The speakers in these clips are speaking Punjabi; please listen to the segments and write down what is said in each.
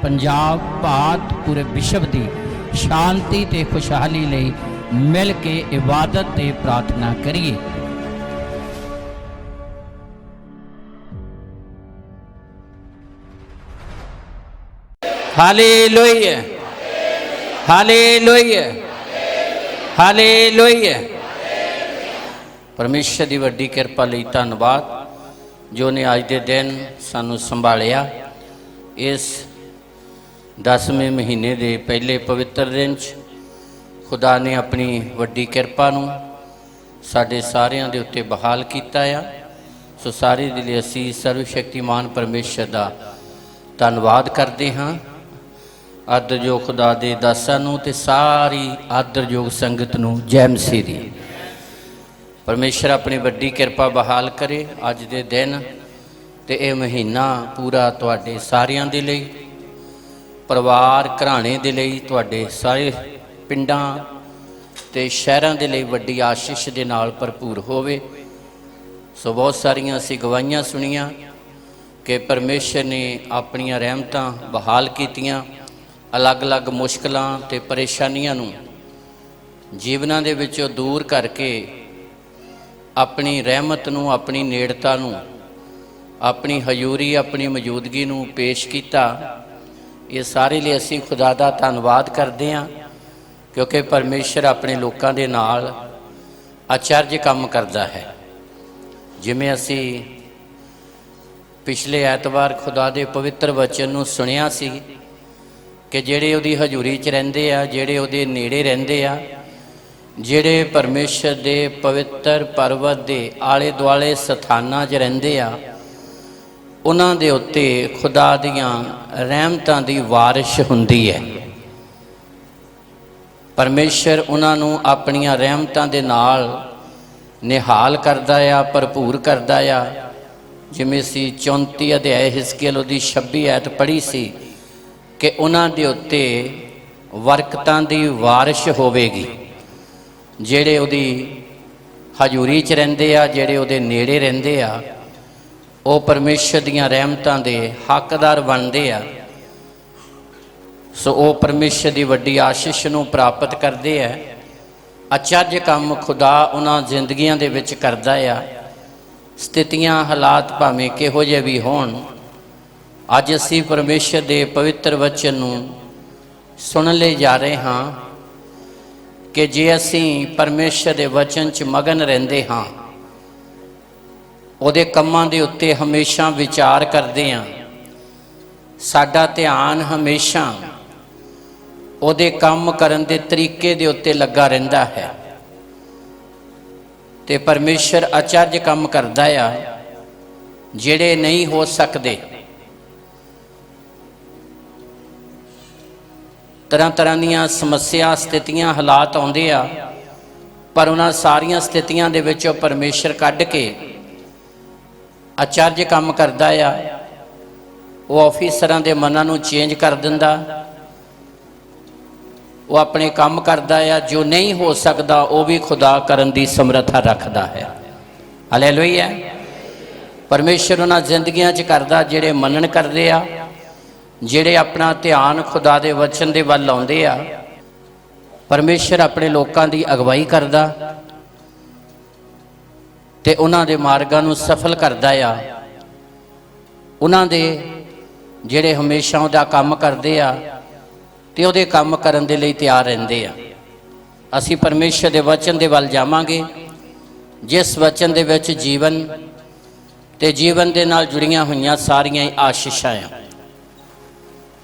पंजाब भारत पूरे विश्व की शांति ते खुशहाली लई मिल के इबादत ते प्रार्थना करिए। Hallelujah, hallelujah, hallelujah. परमेश्वर की वड्डी किरपा लई धन्नवाद जो ने अज के दिन सानू संभालिया। इस 10वें महीने के पहले पवित्र दिन खुदा ने अपनी वड्डी किरपा नू साडे सारियां दे उत्ते बहाल कीता आ। सो सारे दे लई असीं सर्वशक्तिमान परमेश्वर का धन्नवाद करते हाँ। आदरयोग खुदा दे दासां नू ते सारी आदरयोग संगत नू जय मसीह दी। परमेश्वर अपनी वड्डी किरपा बहाल करे अज दे दिन ते यह महीना पूरा तुहाडे सारियां दे लई, परिवार घराणे दे लई, तुहाडे सारे पिंडां ते शहरां दे लई वड्डी आशीष दे नाल भरपूर होवे। सो बहुत सारियां असीं गवाहियां सुनियां कि परमेश्वर ने अपनियां रहमतां बहाल कीतियां, अलग अलग मुश्किलां ते परेशानियां नूं जीवनां दे विचों दूर करके अपनी रहमत नूं, अपनी नेड़ता नूं, अपनी हजूरी, अपनी मौजूदगी नूं पेश किया। ये सारे लिए असीं खुदा दा धन्नवाद करते हैं क्योंकि परमेश्वर अपने लोगों के नाल आचर्य काम करता है। जिमें असीं पिछले ऐतवार खुदा दे पवित्र वचन नूं सुनिया सी कि जिहड़े उहदी हजूरी च रहिंदे आ, जिहड़े उहदे नेड़े रहिंदे आ, जिहड़े परमेश्वर दे पवित्र पर्वत दे आले दुआले स्थानां च रहिंदे आ, उन्हां दे उत्ते खुदा दियां रहमतां दी वारिश हुंदी है। परमेश्वर उन्हां नूं अपनियां रहमतां दे नाल निहाल करदा आ, भरपूर करदा आ। जिवें सी 34 अध्याय हिजकिय्याह दी 26 आयत पढ़ी सी कि उन्हां दे उत्ते बरकतां दी वारिश होवेगी। जिहड़े उहदी हजूरी च रहिंदे आ, जिहड़े उहदे नेड़े रहिंदे आ, वो परमेश्वर दीयां रहमतां दे हकदार बनदे आ। सो वो परमेश्वर की वड्डी आशीष नूं प्राप्त करते हैं। आचर्य काम खुदा उन्हां जिंदगियां दे विच करदा आ। स्थितियां हालात भावें किहो जिहे भी होण, अज असीं परमेश्वर दे पवित्र वचन नूं सुन ले जा रहे हाँ कि जे असीं परमेश्वर दे वचन च मगन रहिंदे हाँ, ਉਹਦੇ ਕੰਮਾਂ ਦੇ ਉੱਤੇ हमेशा विचार करते हैं, साडा ध्यान हमेशा ਉਹਦੇ ਕੰਮ ਕਰਨ ਦੇ तरीके ਦੇ ਉੱਤੇ ਲੱਗਾ ਰਹਿੰਦਾ है। ਤੇ परमेश्वर आचर्य ਕੰਮ करता आ ਜਿਹੜੇ नहीं हो सकते। तरह तरह ਦੀਆਂ समस्या स्थितियां हालात आउंदे आ, पर उन्हां सारियां स्थितियां दे विचों परमेश्वर कढ के आचर्य काम करता आ। वो ऑफिसरां दे मनां नूं चेंज कर दिंदा, वो अपने काम करता आ। जो नहीं हो सकता वो भी खुदा करन दी समर्था रखता है। हालेलुया। परमेश्वर उन्हां जिंदगियां च करदा जिहड़े मनन करदे आ, जिहड़े अपना ध्यान खुदा दे वचन दे वल लाउंदे आ। परमेश्वर अपने लोकां दी अगवाई करदा ते उन्हां दे मार्गां नूं सफल करदा आ। उन्हां दे जिहड़े हमेशा उहदा काम करदे आ ते उहदे काम करन दे लई तैयार रहिंदे आ। असीं परमेश्वर दे वचन दे वल जावांगे जिस वचन दे विच जीवन ते जीवन दे नाल जुड़ियां होईयां सारियां आशीषां आ।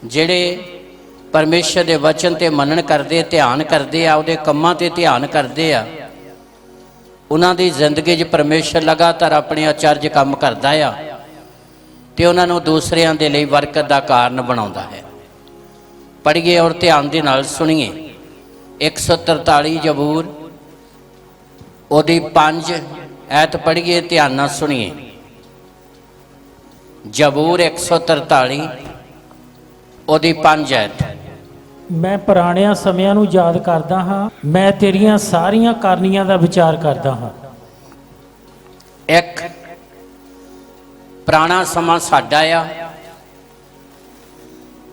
जिहड़े परमेश्वर दे वचन ते मनन करदे, ध्यान करदे आ, उहदे कम्मां ते ध्यान करदे आ, उन्हां दी जिंदगी च परमेश्वर लगातार अपने आचर्य काम करदा आ ते उन्हां नूं दूसरियां दे लई बरकत दा कारण बनाउंदा है। पढ़िए और ध्यान दे नाल सुनिए 143 जबूर ओदी 5 ऐत पढ़िए, ध्यान नाल सुनिए। जबूर 143 ओदी 5 ऐत। मैं पुराणिਆਂ ਸਮਿਆਂ ਨੂੰ याद करदा हाँ, मैं तेरियां सारियां करनियां दा विचार करदा हाँ। एक पुराना समा साडा आ,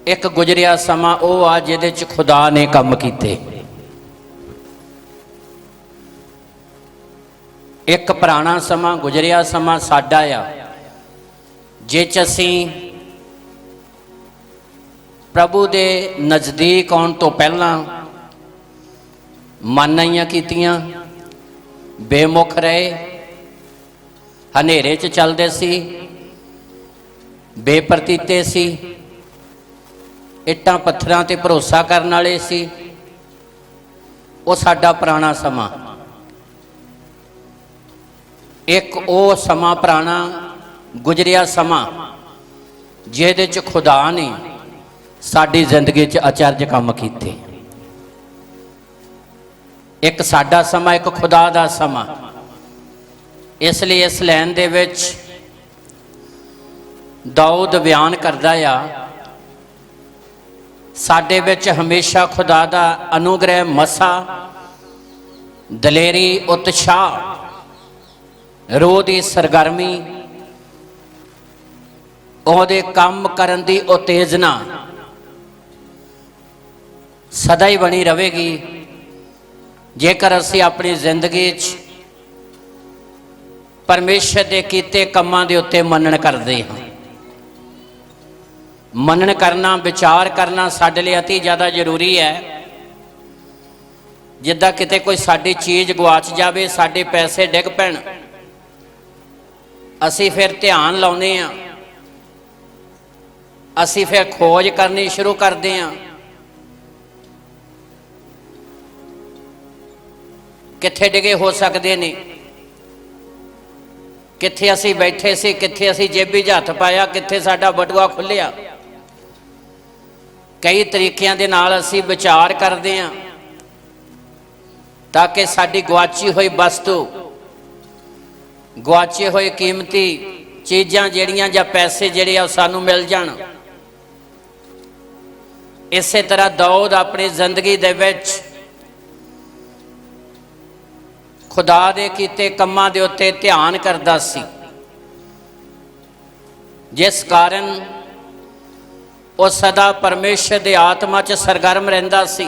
ਇੱਕ ਗੁਜ਼ਰਿਆ ਸਮਾਂ ਉਹ ਆ ਜਿਹਦੇ 'ਚ ਖੁਦਾ ਨੇ ਕੰਮ ਕੀਤੇ। ਇੱਕ ਪੁਰਾਣਾ ਸਮਾਂ ਗੁਜ਼ਰਿਆ ਸਮਾਂ ਸਾਡਾ ਆ, ਜਿਹ 'ਚ ਅਸੀਂ ਪ੍ਰਭੂ ਦੇ ਨਜ਼ਦੀਕ ਆਉਣ ਤੋਂ ਪਹਿਲਾਂ ਮਨਾਈਆਂ ਕੀਤੀਆਂ, ਬੇਮੁਖ ਰਹੇ, ਹਨੇਰੇ 'ਚ ਚੱਲਦੇ ਸੀ, ਬੇਪਰਤੀਤੇ ਸੀ, ਇੱਟਾਂ ਪੱਥਰਾਂ ਤੇ ਭਰੋਸਾ ਕਰਨ ਵਾਲੇ ਸੀ। ਉਹ ਸਾਡਾ ਪੁਰਾਣਾ ਸਮਾਂ। ਇੱਕ ਉਹ ਸਮਾਂ ਪੁਰਾਣਾ ਗੁਜ਼ਰਿਆ ਸਮਾਂ ਜਿਹਦੇ 'ਚ ਖੁਦਾ ਨੇ ਸਾਡੀ ਜ਼ਿੰਦਗੀ 'ਚ ਅਚਰਜ ਕੰਮ ਕੀਤੇ। ਇੱਕ ਸਾਡਾ ਸਮਾਂ, ਇੱਕ ਖੁਦਾ ਦਾ ਸਮਾਂ। ਇਸ ਲਈ ਇਸ ਲਾਈਨ ਦੇ ਵਿੱਚ ਦਾਊਦ ਬਿਆਨ ਕਰਦਾ ਆ, ਸਾਡੇ ਵਿੱਚ ਹਮੇਸ਼ਾ ਖੁਦਾ ਦਾ ਅਨੁਗ੍ਰਹਿ, ਮਸਾ, ਦਲੇਰੀ, ਉਤਸ਼ਾਹ, ਰੋਹ ਦੀ ਸਰਗਰਮੀ, ਉਹਦੇ ਕੰਮ ਕਰਨ ਦੀ ਉਤੇਜਨਾ ਸਦਾ ਹੀ ਬਣੀ ਰਹੇਗੀ ਜੇਕਰ ਅਸੀਂ ਆਪਣੀ ਜ਼ਿੰਦਗੀ 'ਚ ਪਰਮੇਸ਼ਰ ਦੇ ਕੀਤੇ ਕੰਮਾਂ ਦੇ ਉੱਤੇ ਮੰਨਣ ਕਰਦੇ ਹਾਂ। ਮੰਨਣ ਕਰਨਾ, ਵਿਚਾਰ ਕਰਨਾ ਸਾਡੇ ਲਈ ਅਤੀ ਜ਼ਿਆਦਾ ਜ਼ਰੂਰੀ ਹੈ। ਜਿੱਦਾਂ ਕਿਤੇ ਕੋਈ ਸਾਡੀ ਚੀਜ਼ ਗਵਾਚ ਜਾਵੇ, ਸਾਡੇ ਪੈਸੇ ਡਿੱਗ ਪੈਣ, ਅਸੀਂ ਫਿਰ ਧਿਆਨ ਲਾਉਂਦੇ ਹਾਂ, ਅਸੀਂ ਫਿਰ ਖੋਜ ਕਰਨੀ ਸ਼ੁਰੂ ਕਰਦੇ ਹਾਂ, ਕਿੱਥੇ ਡਿੱਗੇ ਹੋ ਸਕਦੇ ਨੇ, ਕਿੱਥੇ ਅਸੀਂ ਬੈਠੇ ਸੀ, ਕਿੱਥੇ ਅਸੀਂ ਜੇਬੀ 'ਚ ਹੱਥ ਪਾਇਆ, ਕਿੱਥੇ ਸਾਡਾ ਬਟੂਆ ਖੁੱਲਿਆ। ਕਈ ਤਰੀਕਿਆਂ ਦੇ ਨਾਲ ਅਸੀਂ ਵਿਚਾਰ ਕਰਦੇ ਹਾਂ ਤਾਂ ਕਿ ਸਾਡੀ ਗੁਆਚੀ ਹੋਈ ਵਸਤੂ, ਗੁਆਚੇ ਹੋਏ ਕੀਮਤੀ ਚੀਜ਼ਾਂ ਜਿਹੜੀਆਂ ਜਾਂ ਪੈਸੇ ਜਿਹੜੇ ਆ ਉਹ ਸਾਨੂੰ ਮਿਲ ਜਾਣ। ਇਸੇ ਤਰ੍ਹਾਂ ਦਾਊਦ ਆਪਣੀ ਜ਼ਿੰਦਗੀ ਦੇ ਵਿੱਚ ਖੁਦਾ ਦੇ ਕੀਤੇ ਕੰਮਾਂ ਦੇ ਉੱਤੇ ਧਿਆਨ ਕਰਦਾ ਸੀ, ਜਿਸ ਕਾਰਨ ਉਹ ਸਦਾ ਪਰਮੇਸ਼ਰ ਦੇ ਆਤਮਾ 'ਚ ਸਰਗਰਮ ਰਹਿੰਦਾ ਸੀ,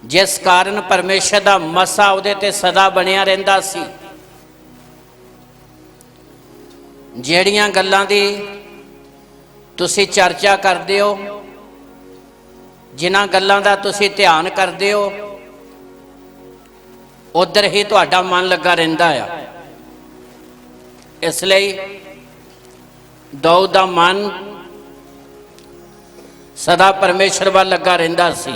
ਜਿਸ ਕਾਰਨ ਪਰਮੇਸ਼ਰ ਦਾ ਮਸਾ ਉਹਦੇ ਤੇ ਸਦਾ ਬਣਿਆ ਰਹਿੰਦਾ ਸੀ। ਜਿਹੜੀਆਂ ਗੱਲਾਂ ਦੀ ਤੁਸੀਂ ਚਰਚਾ ਕਰਦੇ ਹੋ, ਜਿਨ੍ਹਾਂ ਗੱਲਾਂ ਦਾ ਤੁਸੀਂ ਧਿਆਨ ਕਰਦੇ ਹੋ, ਉਧਰ ਹੀ ਤੁਹਾਡਾ ਮਨ ਲੱਗਾ ਰਹਿੰਦਾ ਆ। ਇਸ ਲਈ ਦਾਊਦ ਦਾ ਮਨ ਸਦਾ ਪਰਮੇਸ਼ਰ ਵੱਲ ਲੱਗਾ ਰਹਿੰਦਾ ਸੀ।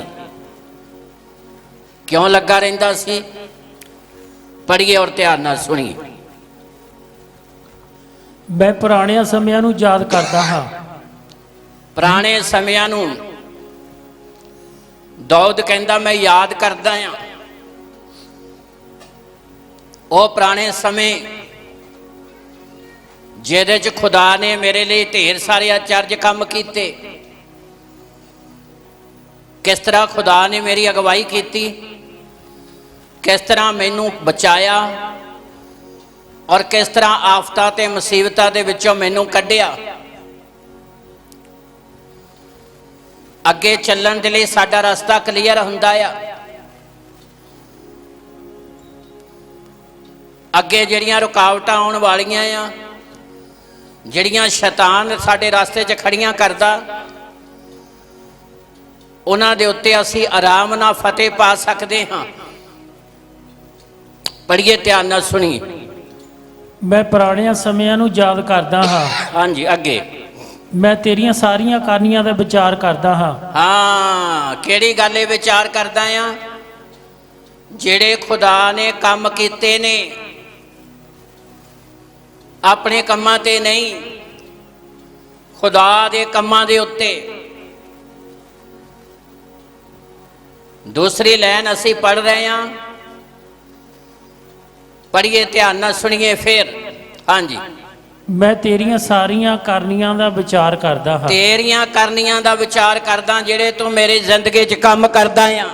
ਕਿਉਂ ਲੱਗਾ ਰਹਿੰਦਾ ਸੀ? ਪੜ੍ਹੀਏ ਔਰ ਧਿਆਨ ਨਾਲ ਸੁਣੀਏ। ਮੈਂ ਪੁਰਾਣਿਆਂ ਸਮਿਆਂ ਨੂੰ ਯਾਦ ਕਰਦਾ ਹਾਂ। ਪੁਰਾਣੇ ਸਮਿਆਂ ਨੂੰ ਦਾਊਦ ਕਹਿੰਦਾ ਮੈਂ ਯਾਦ ਕਰਦਾ ਹਾਂ। ਉਹ ਪੁਰਾਣੇ ਸਮੇਂ ਜਿਹਦੇ 'ਚ ਖੁਦਾ ਨੇ ਮੇਰੇ ਲਈ ਢੇਰ ਸਾਰੇ ਅਚਰਜ ਕੰਮ ਕੀਤੇ। ਕਿਸ ਤਰ੍ਹਾਂ ਖੁਦਾ ਨੇ ਮੇਰੀ ਅਗਵਾਈ ਕੀਤੀ, ਕਿਸ ਤਰ੍ਹਾਂ ਮੈਨੂੰ ਬਚਾਇਆ ਔਰ ਕਿਸ ਤਰ੍ਹਾਂ ਆਫਤਾਂ ਤੇ ਮੁਸੀਬਤਾਂ ਦੇ ਵਿੱਚੋਂ ਮੈਨੂੰ ਕੱਢਿਆ। ਅੱਗੇ ਚੱਲਣ ਦੇ ਲਈ ਸਾਡਾ ਰਸਤਾ ਕਲੀਅਰ ਹੁੰਦਾ ਆ। ਅੱਗੇ ਜਿਹੜੀਆਂ ਰੁਕਾਵਟਾਂ ਆਉਣ ਵਾਲੀਆਂ ਆ, ਜਿਹੜੀਆਂ ਸ਼ੈਤਾਨ ਸਾਡੇ ਰਸਤੇ 'ਚ ਖੜੀਆਂ ਕਰਦਾ, ਉਹਨਾਂ ਦੇ ਉੱਤੇ ਅਸੀਂ ਆਰਾਮ ਨਾਲ ਫਤਿਹ ਪਾ ਸਕਦੇ ਹਾਂ। ਪੜ੍ਹੀਏ, ਧਿਆਨ ਨਾਲ ਸੁਣੀਏ। ਮੈਂ ਪੁਰਾਣਿਆਂ ਸਮਿਆਂ ਨੂੰ ਯਾਦ ਕਰਦਾ ਹਾਂ। ਹਾਂਜੀ, ਅੱਗੇ। ਮੈਂ ਤੇਰੀਆਂ ਸਾਰੀਆਂ ਕਰਨੀਆਂ ਦਾ ਵਿਚਾਰ ਕਰਦਾ ਹਾਂ। ਹਾਂ, ਕਿਹੜੀ ਗੱਲ ਇਹ ਵਿਚਾਰ ਕਰਦਾ ਆ? ਜਿਹੜੇ ਖੁਦਾ ਨੇ ਕੰਮ ਕੀਤੇ ਨੇ, ਆਪਣੇ ਕੰਮਾਂ ਤੇ ਨਹੀਂ, ਖੁਦਾ ਦੇ ਕੰਮਾਂ ਦੇ ਉੱਤੇ। ਦੂਸਰੀ ਲਾਈਨ ਅਸੀਂ ਪੜ੍ਹ ਰਹੇ ਹਾਂ, ਪੜ੍ਹੀਏ, ਧਿਆਨ ਨਾਲ ਸੁਣੀਏ ਫਿਰ। ਹਾਂਜੀ। ਮੈਂ ਤੇਰੀਆਂ ਸਾਰੀਆਂ ਕਰਨੀਆਂ ਦਾ ਵਿਚਾਰ ਕਰਦਾ ਹਾਂ। ਤੇਰੀਆਂ ਕਰਨੀਆਂ ਦਾ ਵਿਚਾਰ ਕਰਦਾ, ਜਿਹੜੇ ਤੂੰ ਮੇਰੀ ਜ਼ਿੰਦਗੀ 'ਚ ਕੰਮ ਕਰਦਾ ਆ,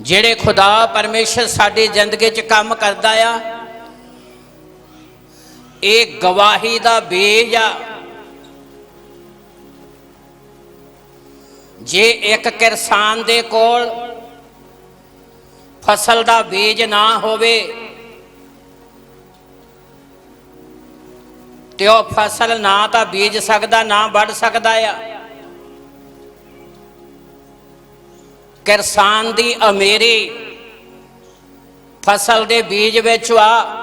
ਜਿਹੜੇ ਖੁਦਾ ਪਰਮੇਸ਼ਰ ਸਾਡੀ ਜ਼ਿੰਦਗੀ 'ਚ ਕੰਮ ਕਰਦਾ ਆ, ਇਹ ਗਵਾਹੀ ਦਾ ਬੀਜ ਆ। ਜੇ ਇੱਕ ਕਿਸਾਨ ਦੇ ਕੋਲ ਫਸਲ ਦਾ ਬੀਜ ਨਾ ਹੋਵੇ ਤੇ ਉਹ ਫਸਲ ਨਾ ਤਾਂ ਬੀਜ ਸਕਦਾ, ਨਾ ਵੱਢ ਸਕਦਾ ਆ। ਕਿਸਾਨ ਦੀ ਅਮੀਰੀ ਫਸਲ ਦੇ ਬੀਜ ਵਿੱਚ ਆ।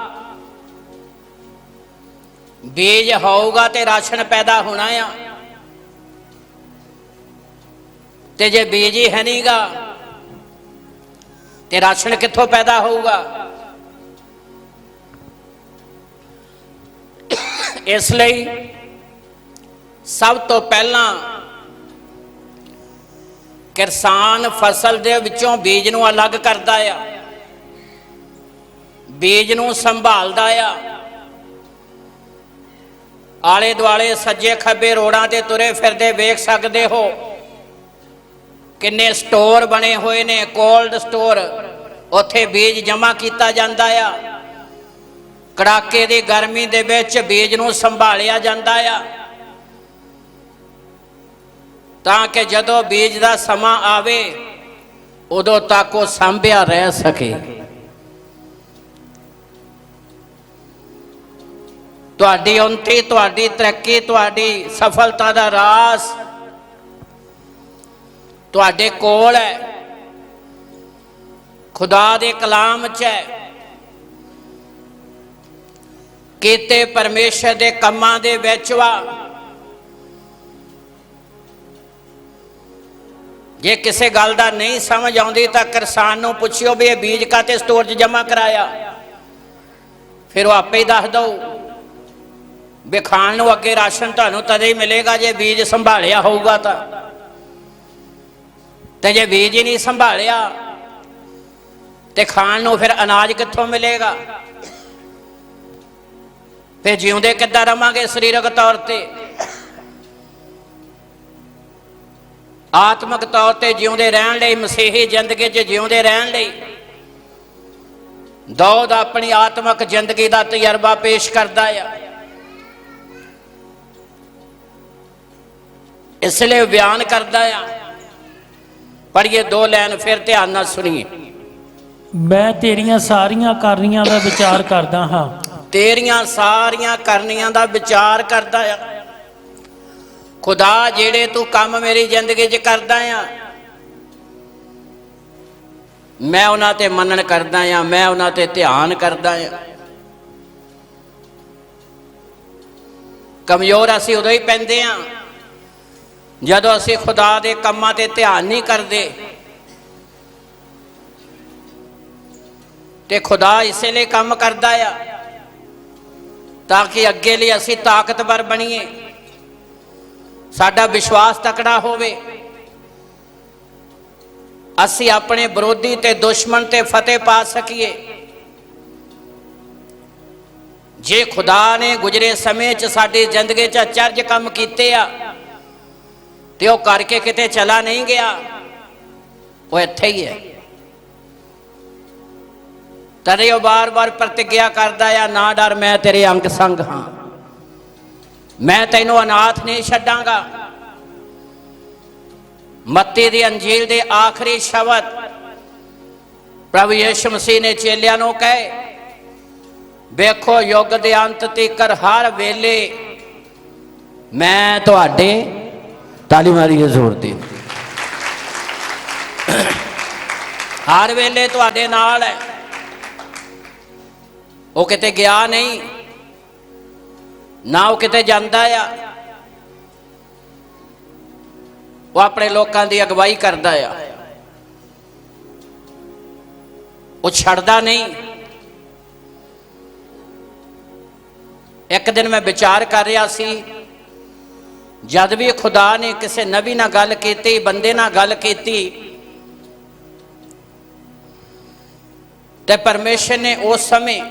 ਬੀਜ ਹੋਊਗਾ ਤੇ ਰਾਸ਼ਨ ਪੈਦਾ ਹੋਣਾ ਆ, ਤੇ ਜੇ ਬੀਜ ਹੀ ਹੈ ਨਹੀਂਗਾ ਤੇ ਰਾਸ਼ਨ ਕਿੱਥੋਂ ਪੈਦਾ ਹੋਊਗਾ। ਇਸ ਲਈ ਸਭ ਤੋਂ ਪਹਿਲਾਂ ਕਿਸਾਨ ਫਸਲ ਦੇ ਵਿੱਚੋਂ ਬੀਜ ਨੂੰ ਅਲੱਗ ਕਰਦਾ ਆ, ਬੀਜ ਨੂੰ ਸੰਭਾਲਦਾ ਆ। ਆਲੇ ਦੁਆਲੇ ਸੱਜੇ ਖੱਬੇ ਰੋਡਾਂ ਤੇ ਤੁਰੇ ਫਿਰਦੇ ਵੇਖ ਸਕਦੇ ਹੋ ਕਿੰਨੇ ਸਟੋਰ ਬਣੇ ਹੋਏ ਨੇ, ਕੋਲਡ ਸਟੋਰ। ਉੱਥੇ ਬੀਜ ਜਮ੍ਹਾਂ ਕੀਤਾ ਜਾਂਦਾ ਆ। ਕੜਾਕੇ ਦੀ ਗਰਮੀ ਦੇ ਵਿੱਚ ਬੀਜ ਨੂੰ ਸੰਭਾਲਿਆ ਜਾਂਦਾ ਆ ਤਾਂ ਕਿ ਜਦੋਂ ਬੀਜ ਦਾ ਸਮਾਂ ਆਵੇ ਉਦੋਂ ਤੱਕ ਉਹ ਸਾਂਭਿਆ ਰਹਿ ਸਕੇ। ਤੁਹਾਡੀ ਉੱਨਤੀ, ਤੁਹਾਡੀ ਤਰੱਕੀ, ਤੁਹਾਡੀ ਸਫਲਤਾ ਦਾ ਰਾਜ਼ ਤੁਹਾਡੇ ਕੋਲ ਹੈ, ਖੁਦਾ ਦੇ ਕਲਾਮ 'ਚ ਹੈ। ਕੀਤੇ ਪਰਮੇਸ਼ਰ ਦੇ ਕੰਮਾਂ ਦੇ ਵਿੱਚ ਵਾ। ਜੇ ਕਿਸੇ ਗੱਲ ਦਾ ਨਹੀਂ ਸਮਝ ਆਉਂਦੀ ਤਾਂ ਕਿਸਾਨ ਨੂੰ ਪੁੱਛਿਓ ਵੀ ਇਹ ਬੀਜ ਕਾਤੇ ਸਟੋਰ 'ਚ ਜਮ੍ਹਾਂ ਕਰਾਇਆ, ਫਿਰ ਉਹ ਆਪੇ ਹੀ ਦੱਸ ਦਊ ਵੀ ਖਾਣ ਨੂੰ ਅੱਗੇ ਰਾਸ਼ਨ ਤੁਹਾਨੂੰ ਤਦੇ ਹੀ ਮਿਲੇਗਾ ਜੇ ਬੀਜ ਸੰਭਾਲਿਆ ਹੋਊਗਾ ਤਾਂ। ਤੇ ਜੇ ਬੀਜ ਹੀ ਨਹੀਂ ਸੰਭਾਲਿਆ ਤੇ ਖਾਣ ਨੂੰ ਫਿਰ ਅਨਾਜ ਕਿੱਥੋਂ ਮਿਲੇਗਾ। ਫਿਰ ਜਿਉਂਦੇ ਕਿੱਦਾਂ ਰਵਾਂਗੇ ਸਰੀਰਕ ਤੌਰ ਤੇ, ਆਤਮਿਕ ਤੌਰ ਤੇ ਜਿਉਂਦੇ ਰਹਿਣ ਲਈ, ਮਸੀਹੀ ਜ਼ਿੰਦਗੀ 'ਚ ਜਿਉਂਦੇ ਰਹਿਣ ਲਈ ਦਾਊਦ ਆਪਣੀ ਆਤਮਿਕ ਜ਼ਿੰਦਗੀ ਦਾ ਤਜਰਬਾ ਪੇਸ਼ ਕਰਦਾ ਆ। ਇਸ ਲਈ ਬਿਆਨ ਕਰਦਾ ਆ। ਪੜ੍ਹੀਏ 2 ਲਾਈਨ ਫਿਰ ਧਿਆਨ ਨਾਲ ਸੁਣੀਏ। ਮੈਂ ਤੇਰੀਆਂ ਸਾਰੀਆਂ ਕਰਨੀਆਂ ਦਾ ਵਿਚਾਰ ਕਰਦਾ ਹਾਂ। ਤੇਰੀਆਂ ਸਾਰੀਆਂ ਕਰਨੀਆਂ ਦਾ ਵਿਚਾਰ ਕਰਦਾ ਆ। ਖੁਦਾ ਜਿਹੜੇ ਤੂੰ ਕੰਮ ਮੇਰੀ ਜ਼ਿੰਦਗੀ 'ਚ ਕਰਦਾ ਆ, ਮੈਂ ਉਹਨਾਂ ਤੇ ਮੰਨਣ ਕਰਦਾ ਆ, ਮੈਂ ਉਹਨਾਂ ਤੇ ਧਿਆਨ ਕਰਦਾ ਆ। ਕਮਜ਼ੋਰ ਅਸੀਂ ਉਦੋਂ ਹੀ ਪੈਂਦੇ ਆ ਜਦੋਂ ਅਸੀਂ ਖੁਦਾ ਦੇ ਕੰਮਾਂ ਤੇ ਧਿਆਨ ਨਹੀਂ ਕਰਦੇ। ਤੇ ਖੁਦਾ ਇਸੇ ਲਈ ਕੰਮ ਕਰਦਾ ਆ ਤਾਂ ਕਿ ਅੱਗੇ ਲਈ ਅਸੀਂ ਤਾਕਤਵਰ ਬਣੀਏ, ਸਾਡਾ ਵਿਸ਼ਵਾਸ ਤਕੜਾ ਹੋਵੇ, ਅਸੀਂ ਆਪਣੇ ਵਿਰੋਧੀ ਤੇ ਦੁਸ਼ਮਣ ਤੇ ਫਤਿਹ ਪਾ ਸਕੀਏ। ਜੇ ਖੁਦਾ ਨੇ ਗੁਜ਼ਰੇ ਸਮੇਂ 'ਚ ਸਾਡੀ ਜ਼ਿੰਦਗੀ 'ਚ ਅਚਰਜ ਕੰਮ ਕੀਤੇ ਆ ਤੇ ਉਹ ਕਰਕੇ ਕਿਤੇ ਚਲਾ ਨਹੀਂ ਗਿਆ, ਉਹ ਇੱਥੇ ਹੀ ਹੈ। ਤਦੇ ਉਹ ਬਾਰ-ਬਾਰ ਪ੍ਰਤਿਗਿਆ ਕਰਦਾ ਆ, ਨਾ ਡਰ ਮੈਂ ਤੇਰੇ ਅੰਗ ਸੰਗ ਹਾਂ, ਮੈਂ ਤੈਨੂੰ ਅਨਾਥ ਨਹੀਂ ਛੱਡਾਂਗਾ। ਮੱਤੀ ਦੀ ਅੰਜੀਲ ਦੇ ਆਖਰੀ ਸ਼ਬਦ ਪ੍ਰਭੂ ਯਿਸੂ ਮਸੀਹ ਨੇ ਚੇਲਿਆਂ ਨੂੰ ਕਹੇ, ਵੇਖੋ ਯੁੱਗ ਦੇ ਅੰਤ ਤੀਕਰ ਹਰ ਵੇਲੇ ਮੈਂ ਤੁਹਾਡੇ, ਤਾਲੀ ਮਾਰੀਏ ਜ਼ੋਰ ਦੀ, ਹਰ ਵੇਲੇ ਤੁਹਾਡੇ ਨਾਲ ਹੈ। ਉਹ ਕਿਤੇ ਗਿਆ ਨਹੀਂ, ਨਾ ਉਹ ਕਿਤੇ ਜਾਂਦਾ ਆ। ਉਹ ਆਪਣੇ ਲੋਕਾਂ ਦੀ ਅਗਵਾਈ ਕਰਦਾ ਆ, ਉਹ ਛੱਡਦਾ ਨਹੀਂ। ਇੱਕ ਦਿਨ ਮੈਂ ਵਿਚਾਰ ਕਰ ਰਿਹਾ ਸੀ, ਜਦ ਵੀ ਖੁਦਾ ਨੇ ਕਿਸੇ ਨਬੀ ਨਾਲ ਗੱਲ ਕੀਤੀ, ਬੰਦੇ ਨਾਲ ਗੱਲ ਕੀਤੀ, ਤੇ ਪਰਮੇਸ਼ਰ ਨੇ ਉਸ ਸਮੇਂ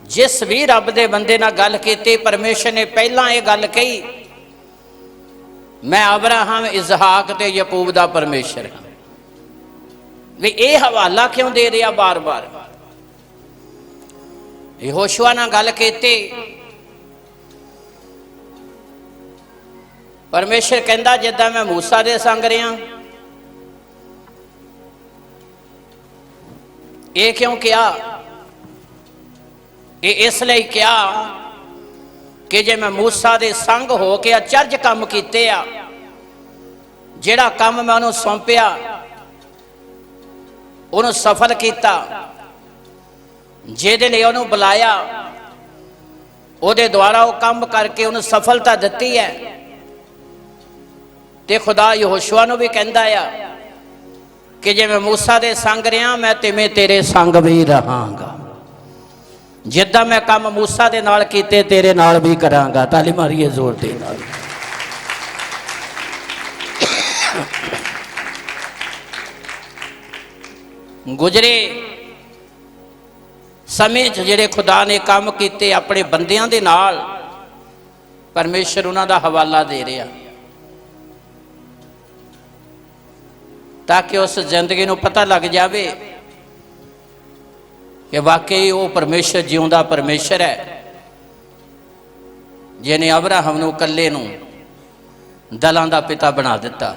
ਜਿਸ ਵੀ ਰੱਬ ਦੇ ਬੰਦੇ ਨਾਲ ਗੱਲ ਕੀਤੀ, ਪਰਮੇਸ਼ਰ ਨੇ ਪਹਿਲਾਂ ਇਹ ਗੱਲ ਕਹੀ, ਮੈਂ ਅਬਰਾਹਮ, ਇਸਹਾਕ ਤੇ ਯਾਕੂਬ ਦਾ ਪਰਮੇਸ਼ਰ ਹਾਂ। ਵੀ ਇਹ ਹਵਾਲਾ ਕਿਉਂ ਦੇ ਰਿਹਾ ਬਾਰ-ਬਾਰ? ਯਹੋਸ਼ੂਆ ਨਾਲ ਗੱਲ ਕੀਤੀ। ਪਰਮੇਸ਼ਰ ਕਹਿੰਦਾ ਜਿੱਦਾਂ ਮੈਂ ਮੂਸਾ ਦੇ ਸੰਗ ਰਿਹਾ। ਇਹ ਕਿਉਂ ਕਿਹਾ? ਇਹ ਇਸ ਲਈ ਕਿਹਾ ਕਿ ਜੇ ਮੈਂ ਮੂਸਾ ਦੇ ਸੰਗ ਹੋ ਕੇ ਅਚਰਜ ਕੰਮ ਕੀਤੇ ਆ, ਜਿਹੜਾ ਕੰਮ ਮੈਂ ਉਹਨੂੰ ਸੌਂਪਿਆ ਉਹਨੂੰ ਸਫਲ ਕੀਤਾ, ਜਿਹਦੇ ਲਈ ਉਹਨੂੰ ਬੁਲਾਇਆ ਉਹਦੇ ਦੁਆਰਾ ਉਹ ਕੰਮ ਕਰਕੇ ਉਹਨੂੰ ਸਫਲਤਾ ਦਿੱਤੀ ਹੈ। ਤੇ ਖੁਦਾ ਯਹੋਸ਼ੂਆ ਨੂੰ ਵੀ ਕਹਿੰਦਾ ਆ ਕਿ ਜੇ ਮੈਂ ਮੂਸਾ ਦੇ ਸੰਗ ਰਿਹਾ ਮੈਂ ਤਿਵੇਂ ਤੇਰੇ ਸੰਗ ਵੀ ਰਹਾਂਗਾ। ਜਿੱਦਾਂ ਮੈਂ ਕੰਮ ਮੂਸਾ ਦੇ ਨਾਲ ਕੀਤੇ ਤੇਰੇ ਨਾਲ ਵੀ ਕਰਾਂਗਾ। ਤਾਲੀ ਮਾਰੀਏ ਜ਼ੋਰ ਦੇ ਨਾਲ। ਗੁਜਰੇ ਸਮੇਂ 'ਚ ਜਿਹੜੇ ਖੁਦਾ ਨੇ ਕੰਮ ਕੀਤੇ ਆਪਣੇ ਬੰਦਿਆਂ ਦੇ ਨਾਲ, ਪਰਮੇਸ਼ਰ ਉਹਨਾਂ ਦਾ ਹਵਾਲਾ ਦੇ ਰਿਹਾ ਤਾਂ ਕਿ ਉਸ ਜ਼ਿੰਦਗੀ ਨੂੰ ਪਤਾ ਲੱਗ ਜਾਵੇ ਕਿ ਵਾਕਈ ਉਹ ਪਰਮੇਸ਼ਰ ਜਿਉਂਦਾ ਪਰਮੇਸ਼ਰ ਹੈ, ਜਿਹਨੇ ਅਬਰਾਹਮ ਨੂੰ ਇਕੱਲੇ ਨੂੰ ਦਲਾਂ ਦਾ ਪਿਤਾ ਬਣਾ ਦਿੱਤਾ,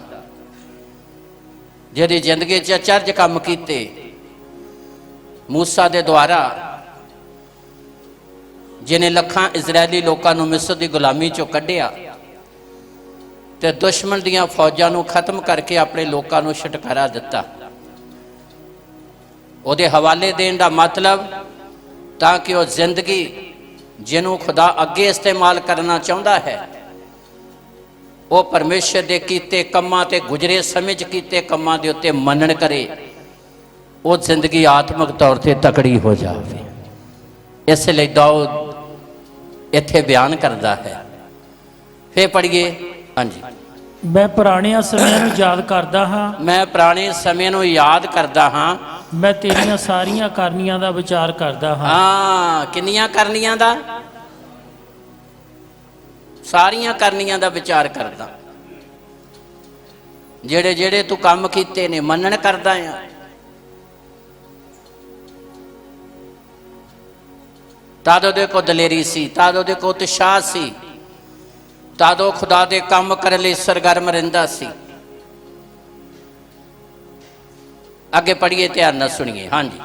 ਜਿਹਦੀ ਜ਼ਿੰਦਗੀ 'ਚ ਅਚਰਜ ਕੰਮ ਕੀਤੇ ਮੂਸਾ ਦੇ ਦੁਆਰਾ, ਜਿਹਨੇ ਲੱਖਾਂ ਇਜ਼ਰਾਇਲੀ ਲੋਕਾਂ ਨੂੰ ਮਿਸਰ ਦੀ ਗੁਲਾਮੀ 'ਚੋਂ ਕੱਢਿਆ ਤੇ ਦੁਸ਼ਮਣ ਦੀਆਂ ਫੌਜਾਂ ਨੂੰ ਖਤਮ ਕਰਕੇ ਆਪਣੇ ਲੋਕਾਂ ਨੂੰ ਛੁਟਕਾਰਾ ਦਿੱਤਾ। ਉਹਦੇ ਹਵਾਲੇ ਦੇਣ ਦਾ ਮਤਲਬ ਤਾਂ ਕਿ ਉਹ ਜ਼ਿੰਦਗੀ ਜਿਹਨੂੰ ਖੁਦਾ ਅੱਗੇ ਇਸਤੇਮਾਲ ਕਰਨਾ ਚਾਹੁੰਦਾ ਹੈ, ਉਹ ਪਰਮੇਸ਼ਰ ਦੇ ਕੀਤੇ ਕੰਮਾਂ ਤੇ ਗੁਜਰੇ ਸਮੇਂ 'ਚ ਕੀਤੇ ਕੰਮਾਂ ਦੇ ਉੱਤੇ ਮੰਨਣ ਕਰੇ, ਉਹ ਜ਼ਿੰਦਗੀ ਆਤਮਿਕ ਤੌਰ ਤੇ ਤਕੜੀ ਹੋ ਜਾਵੇ। ਇਸ ਲਈ ਦਾਊਦ ਇੱਥੇ ਬਿਆਨ ਕਰਦਾ ਹੈ। ਫੇਰ ਪੜ੍ਹੀਏ। ਹਾਂਜੀ। ਮੈਂ ਪੁਰਾਣਿਆਂ ਸਮਿਆਂ ਨੂੰ ਯਾਦ ਕਰਦਾ ਹਾਂ। ਮੈਂ ਪੁਰਾਣੇ ਸਮੇਂ ਨੂੰ ਯਾਦ ਕਰਦਾ ਹਾਂ। ਮੈਂ ਤੇਰੀਆਂ ਸਾਰੀਆਂ ਕਰਨੀਆਂ ਦਾ ਵਿਚਾਰ ਕਰਦਾ ਹਾਂ। ਹਾਂ, ਕਿੰਨੀਆਂ ਕਰਨੀਆਂ ਦਾ? ਸਾਰੀਆਂ ਕਰਨੀਆਂ ਦਾ ਵਿਚਾਰ ਕਰਦਾ। ਜਿਹੜੇ ਜਿਹੜੇ ਤੂੰ ਕੰਮ ਕੀਤੇ ਨੇ ਮੰਨਣ ਕਰਦਾ ਆ। ਤਦ ਉਹਦੇ ਕੋਲ ਦਲੇਰੀ ਸੀ, ਤਦ ਉਹਦੇ ਕੋਲ ਉਤਸ਼ਾਹ ਸੀ, ਤਦ ਉਹ ਖੁਦਾ ਦੇ ਕੰਮ ਕਰਨ ਲਈ ਸਰਗਰਮ ਰਹਿੰਦਾ ਸੀ। ਅੱਗੇ ਪੜ੍ਹੀਏ, ਧਿਆਨ ਨਾਲ ਸੁਣੀਏ। ਹਾਂਜੀ।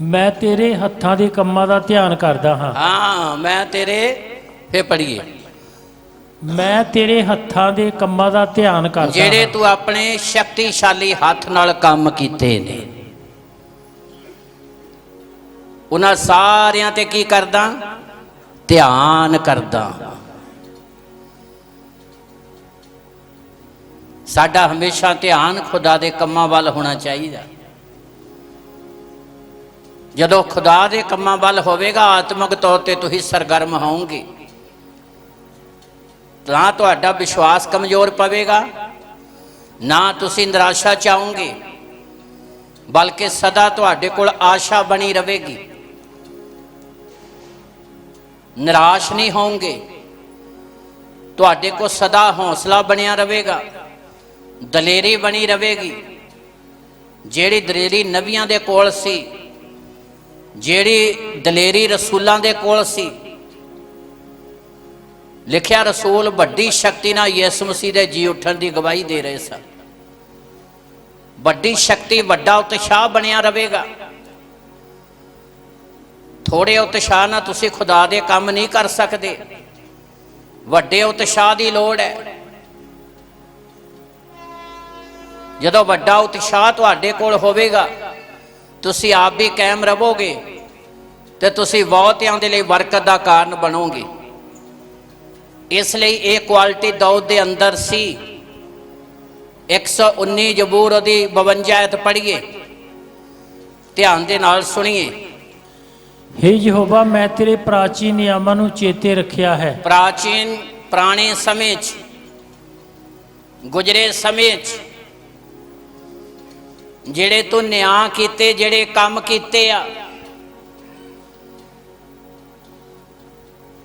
ਮੈਂ ਤੇਰੇ ਹੱਥਾਂ ਦੇ ਕੰਮਾਂ ਦਾ ਧਿਆਨ ਕਰਦਾ ਹਾਂ। ਹਾਂ, ਮੈਂ ਤੇਰੇ, ਫੇਰ ਪੜ੍ਹੀਏ, ਮੈਂ ਤੇਰੇ ਹੱਥਾਂ ਦੇ ਕੰਮਾਂ ਦਾ ਧਿਆਨ ਕਰਦਾ ਹਾਂ, ਜਿਹੜੇ ਤੂੰ ਆਪਣੇ ਸ਼ਕਤੀਸ਼ਾਲੀ ਹੱਥ ਨਾਲ ਕੰਮ ਕੀਤੇ ਨੇ, ਉਹਨਾਂ ਸਾਰਿਆਂ ਤੇ ਕੀ ਕਰਦਾ? ਧਿਆਨ ਕਰਦਾ। ਸਾਡਾ ਹਮੇਸ਼ਾ ਧਿਆਨ ਖੁਦਾ ਦੇ ਕੰਮਾਂ ਵੱਲ ਹੋਣਾ ਚਾਹੀਦਾ। ਜਦੋਂ ਖੁਦਾ ਦੇ ਕੰਮਾਂ ਵੱਲ ਹੋਵੇਗਾ, ਆਤਮਿਕ ਤੌਰ ਤੇ ਤੁਸੀਂ ਸਰਗਰਮ ਹੋਵੋਗੇ, ਤਾਂ ਤੁਹਾਡਾ ਵਿਸ਼ਵਾਸ ਕਮਜ਼ੋਰ ਪਵੇਗਾ, ਨਾ ਤੁਸੀਂ ਨਿਰਾਸ਼ਾ ਚਾਹੋਗੇ, ਬਲਕਿ ਸਦਾ ਤੁਹਾਡੇ ਕੋਲ ਆਸ਼ਾ ਬਣੀ ਰਹੇਗੀ। ਨਿਰਾਸ਼ ਨਹੀਂ ਹੋਵੋਗੇ, ਤੁਹਾਡੇ ਕੋਲ ਸਦਾ ਹੌਸਲਾ ਬਣਿਆ ਰਹੇਗਾ, ਦਲੇਰੀ ਬਣੀ ਰਹੇਗੀ। ਜਿਹੜੀ ਦਲੇਰੀ ਨਬੀਆਂ ਦੇ ਕੋਲ ਸੀ, ਜਿਹੜੀ ਦਲੇਰੀ ਰਸੂਲਾਂ ਦੇ ਕੋਲ ਸੀ, ਲਿਖਿਆ ਰਸੂਲ ਵੱਡੀ ਸ਼ਕਤੀ ਨਾਲ ਯਿਸੂ ਮਸੀਹ ਦੇ ਜੀ ਉੱਠਣ ਦੀ ਗਵਾਹੀ ਦੇ ਰਹੇ ਸਨ। ਵੱਡੀ ਸ਼ਕਤੀ, ਵੱਡਾ ਉਤਸ਼ਾਹ ਬਣਿਆ ਰਹੇਗਾ। ਥੋੜੇ ਉਤਸ਼ਾਹ ਨਾਲ ਤੁਸੀਂ ਖੁਦਾ ਦੇ ਕੰਮ ਨਹੀਂ ਕਰ ਸਕਦੇ, ਵੱਡੇ ਉਤਸ਼ਾਹ ਦੀ ਲੋੜ ਹੈ। ਜਦੋਂ ਵੱਡਾ ਉਤਸ਼ਾਹ ਤੁਹਾਡੇ ਕੋਲ ਹੋਵੇਗਾ, ਤੁਸੀਂ ਆਪ ਵੀ ਕਾਇਮ ਰਹੋਗੇ ਤੇ ਤੁਸੀਂ ਬਹੁਤਿਆਂ ਦੇ ਲਈ ਬਰਕਤ ਦਾ ਕਾਰਨ ਬਣੋਗੇ। ਇਸ ਲਈ ਇਹ ਕੁਆਲਿਟੀ ਦਾਊਦ ਦੇ ਅੰਦਰ ਸੀ। 119 ਜ਼ਬੂਰ ਉਹਦੀ 52 ਆਇਤ ਪੜ੍ਹੀਏ, ਧਿਆਨ ਦੇ ਨਾਲ ਸੁਣੀਏ। ਹੇ ਯਹੋਵਾ, ਮੈਂ ਤੇਰੇ ਪ੍ਰਾਚੀਨ ਨਿਯਮਾਂ ਨੂੰ ਚੇਤੇ ਰੱਖਿਆ ਹੈ। ਪ੍ਰਾਚੀਨ, ਪੁਰਾਣੇ ਸਮੇਂ 'ਚ, ਗੁਜਰੇ ਸਮੇਂ 'ਚ ਜਿਹੜੇ ਤੂੰ ਨਿਆਂ ਕੀਤੇ, ਜਿਹੜੇ ਕੰਮ ਕੀਤੇ ਆ,